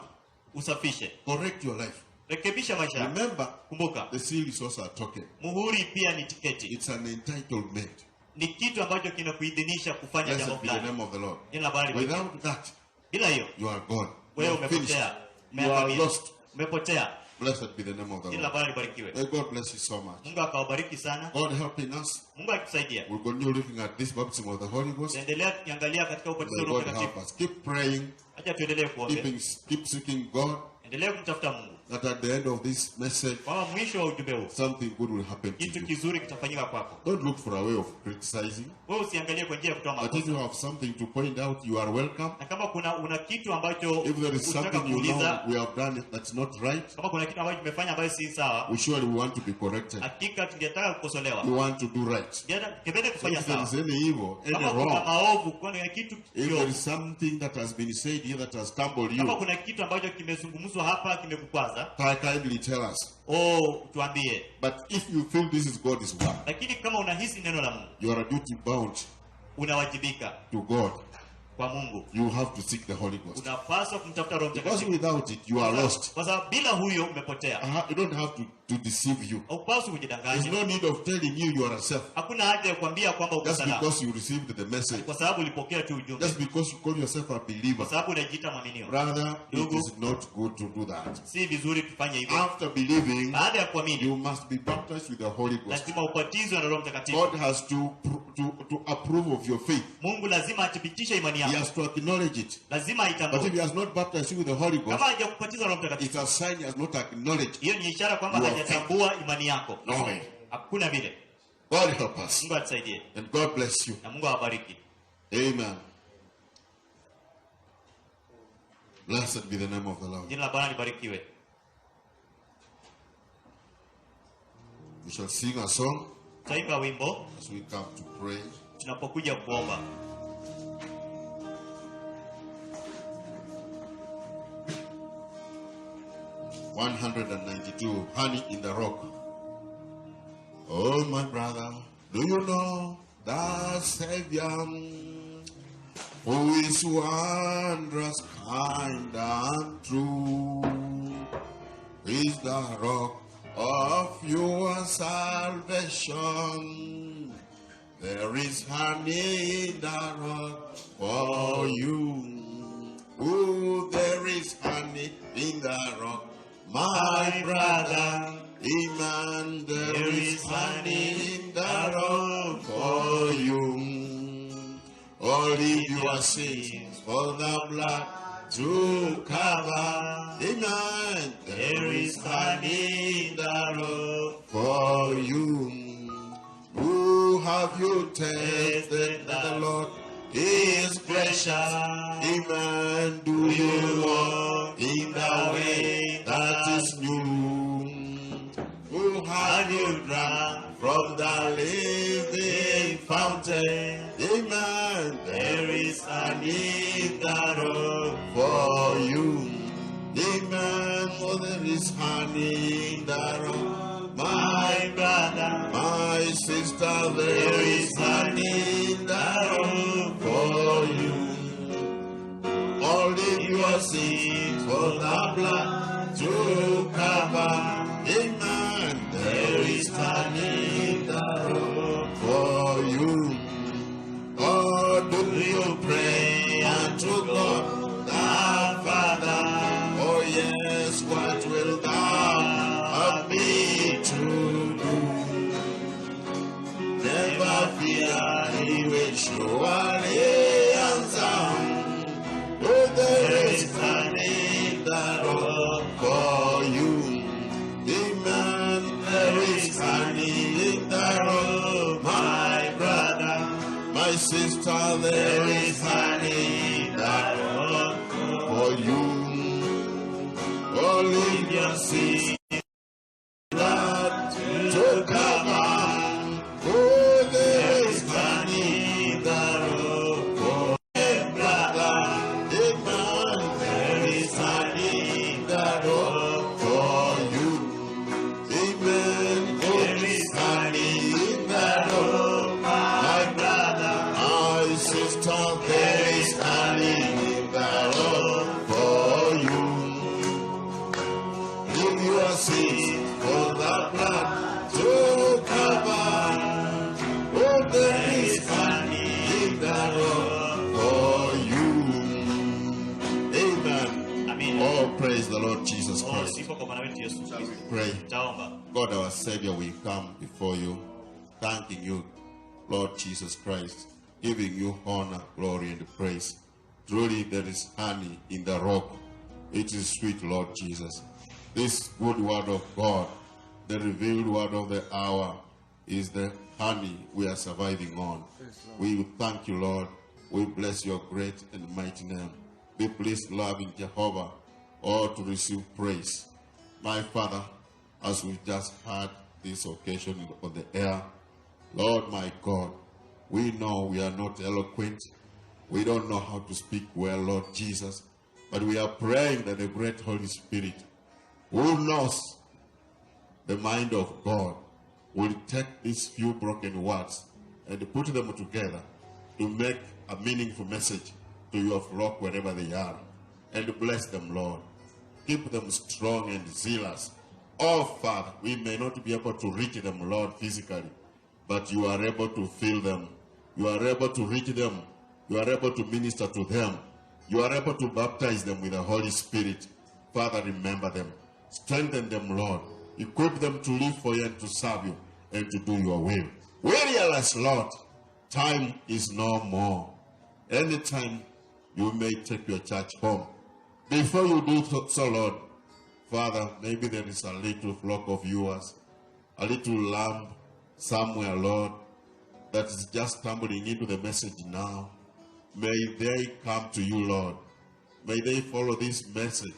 Usafishe. Correct your life. Rekebisha maisha yako. Remember, Kumbuka, the seal is also a token. muhuri pia ni tiketi. It's an entitlement. Ni kitu ambacho kinakuidhinisha kufanya jambo Blessed be the fulani. name of the Lord. Jina la Bwana libarikiwe. Without that, Bila hiyo, you are gone. You wewe are finished. umepotea. You are Umeangamia. lost. Umepotea. Blessed be the name of the Jina la Lord. Bwana libarikiwe. May God bless you so much. Mungu akawabariki sana. God helping us. Mungu akitusaidia. We'll continue looking at this baptism of the Holy Ghost. Tuendelea kuangalia katika ubatizo May wa Roho God help Mtakatifu. us. Keep praying. Acha tuendelee kuomba. Keep seeking God. Endelea kumtafuta Mungu. That at the end of this message, Kwa mwisho wa ujumbe huu, something good will happen to kitu you. kizuri kitafanyika kwako. Don't look for a way of criticizing. Wewe usiangalie kwa njia ya kutoa But if makosa. you have something to point out, you are welcome. Na kama una kitu ambacho If there is unataka something you know kuuliza, we have done that's not right, kama kuna kitu ambacho tumefanya ambayo si sawa, we surely want to be corrected. hakika tungetaka kukosolewa. We want to do right. Tungependa So kufanya if there sawa. is any evil, any Kama kuna wrong, maovu, kuna kitu if there kiovu, is something that has been said here that has stumbled kama you, kuna kitu ambacho kimezungumzwa hapa kimekukwaza, kindly tell us. tuambie. But if you feel this is God's word, Lakini kama unahisi neno la Mungu, you are duty bound unawajibika to God kwa Mungu. You have to seek the Holy Ghost. Unapaswa kumtafuta Roho Because Mtakatifu. without it, you are lost. Kwa sababu bila huyo umepotea. You don't have to deceive you. Haupaswi There's kujidanganya. no need of telling you yourself. Hakuna haja ya kuambia kwamba uko Just salama. because you received the message. Kwa sababu ulipokea tu ujumbe. Just because you call yourself a believer. Kwa sababu unajiita mwaminio. Brother, it is not good to do that. Si vizuri kufanya hivyo. After believing, Baada ya kuamini, you must be baptized with the Holy Ghost. lazima ubatizwe na Roho Mtakatifu. God has to approve of your faith. Mungu lazima athibitishe imani He yako. has to acknowledge it. Lazima But if aitambue. he has not baptized you with the Holy Ghost, Kama hajakubatiza Roho Mtakatifu, it's a sign he has not acknowledged. hiyo ni ishara kwamba Your hajatambua imani yako. No way. Hakuna vile. God help us. Mungu atusaidie. And God bless you. Na Mungu awabariki. Amen. Blessed be the name of the Lord. Jina la Bwana libarikiwe. We shall sing a song Tutaimba wimbo as we come to pray. tunapokuja kuomba. (192) Honey in the Rock. Oh, my brother, do you know the Savior who is wondrous, kind, and true? Is the rock of your salvation. There is honey in the rock for you. Oh, there is honey in the rock, my brother. Amen. There is honey in the rock for you. All leave your sins for the blood to cover. Amen. There is honey in the rock for you. Who have you tasted that the Lord is gracious? Amen. Do you walk in the way that is new? Who have you drunk from the living fountain? Amen. There is honey in the rock for you. Amen. For there is honey in the rock, my brother, my sister. There is honey in the rock for you. All leave your sins for the blood to cover. Amen. There is honey in the rock for you. Oh, do you pray unto God the Father? Oh yes, what will thou have me to do? Never fear, he will surely answer. Oh, there is honey in the rock for you. Amen. There is honey in the rock, my brother, my sister. There is honey in the rock for you. Oh, leave your sins blood to cover. Oh, there is honey in the rock for my brother. Amen. There is honey in the rock for you. Amen. There is honey in the rock, my brother, my sister. There is honey in the rock for you. Leave your sins for the blood to cover. Oh, there is honey in the rock for you. Amen. Amen. Oh, praise the Lord Jesus Oh, Christ. sifa kwa Bwana wetu Yesu Kristo. Pray. Taomba. God our Savior, we come before you, thanking you, Lord Jesus Christ, giving you honor, glory, and praise. Truly there is honey in the rock. It is sweet, Lord Jesus. This good word of God, the revealed word of the hour, is the honey we are surviving on. We thank you, Lord. We bless your great and mighty name. Be pleased, loving Jehovah, all to receive praise. My Father, as we just had this occasion on the air, Lord my God, we know we are not eloquent. We don't know how to speak well, Lord Jesus, but we are praying that the great Holy Spirit, who knows the mind of God, will take these few broken words and put them together to make a meaningful message to your flock wherever they are. And bless them, Lord. Keep them strong and zealous. Oh, Father, we may not be able to reach them, Lord, physically, but you are able to fill them. You are able to reach them. You are able to minister to them. You are able to baptize them with the Holy Spirit. Father, remember them. Strengthen them, Lord. Equip them to live for you and to serve you and to do your will. We realize, Lord, time is no more. Anytime you may take your church home. Before you do so, Lord, Father, maybe there is a little flock of yours, a little lamb somewhere, Lord, that is just stumbling into the message now. May they come to you, Lord. May they follow this message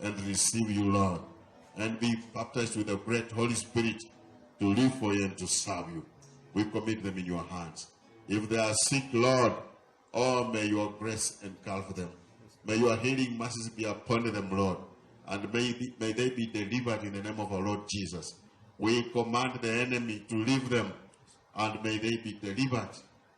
and receive you, Lord, and be baptized with the great Holy Spirit to live for you and to serve you. We commit them in your hands. If they are sick, Lord, oh, may your grace engulf them. May your healing mercies be upon them, Lord, and may they be delivered in the name of our Lord Jesus. We command the enemy to leave them, and may they be delivered.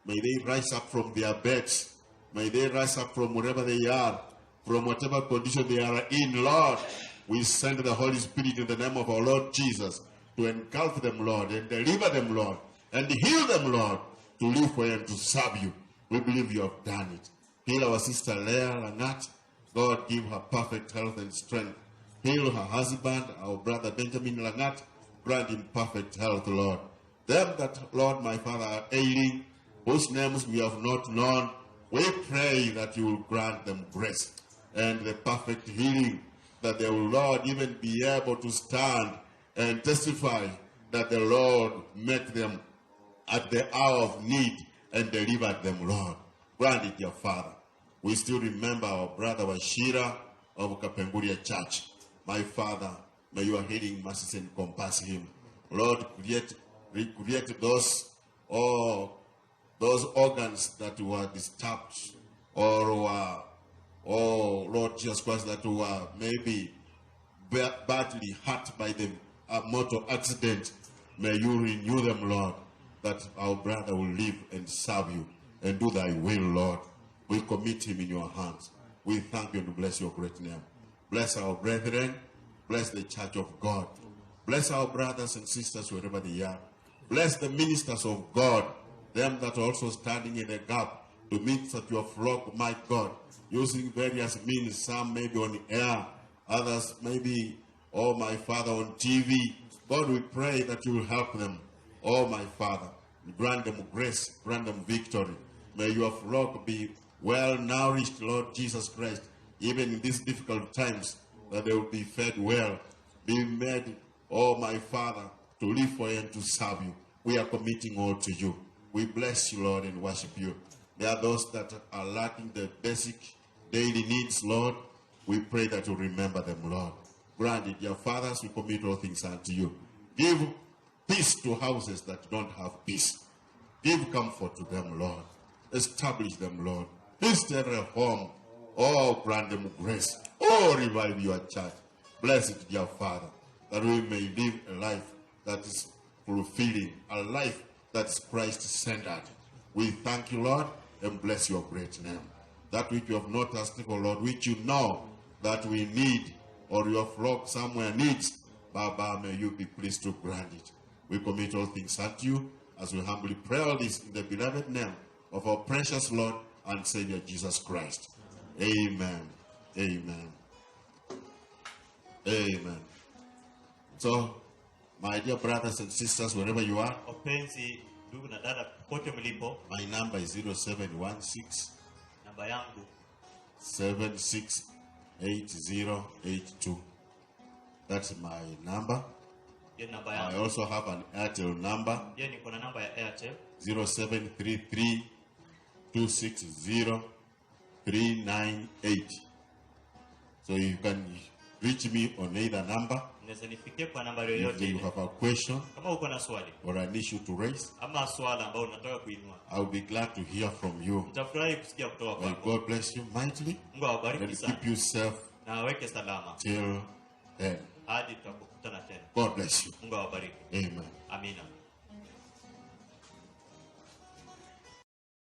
May they rise up from their beds. May they rise up from wherever they are, from whatever condition they are in, Lord. We send the Holy Spirit in the name of our Lord Jesus to engulf them, Lord, and deliver them, Lord, and heal them, Lord, to live for you and to serve you. We believe you have done it. Heal our sister Leah Langat. God, give her perfect health and strength. Heal her husband, our brother Benjamin Langat. Grant him perfect health, Lord. Them that, Lord, my Father, are ailing, whose names we have not known, we pray that you will grant them grace and the perfect healing, that they will, Lord, even be able to stand and testify that the Lord met them at the hour of need and delivered them, Lord. Grant it, dear Father. We still remember our brother Washira of Kapenguria Church. My Father, may your healing mercies encompass him. Lord, recreate those organs that were disturbed or were, oh Lord Jesus Christ, that were maybe badly hurt by the motor accident. May you renew them, Lord, that our brother will live and serve you and do thy will, Lord. We commit him in your hands. We thank you and bless your great name. Bless our brethren. Bless the church of God. Bless our brothers and sisters wherever they are. Bless the ministers of God, them that are also standing in the gap to minister to your flock, my God, using various means, some maybe on air, others maybe, oh my Father, on TV. God, we pray that you will help them. Oh my Father, grant them grace, grant them victory. May your flock be well nourished, Lord Jesus Christ, even in these difficult times, that they will be fed well, be made, oh my Father, to live for you and to serve you. We are committing all to you. We bless you, Lord, and worship you. There are those that are lacking the basic daily needs, Lord. We pray that you remember them, Lord. Grant it, dear fathers, we commit all things unto you. Give peace to houses that don't have peace. Give comfort to them, Lord. Establish them, Lord. Instead of home, oh, grant them grace. Oh, revive your church. Bless it, dear Father, that we may live a life that is fulfilling, a life that is Christ-centered. We thank you, Lord, and bless your great name. That which you have not asked for, Lord, which you know that we need, or your flock somewhere needs, Baba, may you be pleased to grant it. We commit all things unto you as we humbly pray all this in the beloved name of our precious Lord and Savior Jesus Christ. Amen. Amen. Amen. So, my dear brothers and sisters, wherever you are, Wapenzi ndugu na dada popote mlipo, my number is 0716 namba yangu 768082. That's my number. hiyo namba I yangu. also have an Airtel number, Je, niko na namba ya Airtel 0733 260 398. So you can reach me on either number. unaweza nifikie kwa namba If yoyote you ile. have a question Kama uko na swali or an issue to raise, ama swala ambao unataka kuinua, I'll be glad to hear from you. nitafurahi kusikia kutoka May kwako. God bless you mightily Mungu awabariki and sana keep you safe na aweke salama till then. hadi tutakutana tena. God bless you. Mungu awabariki. Amen. Amina.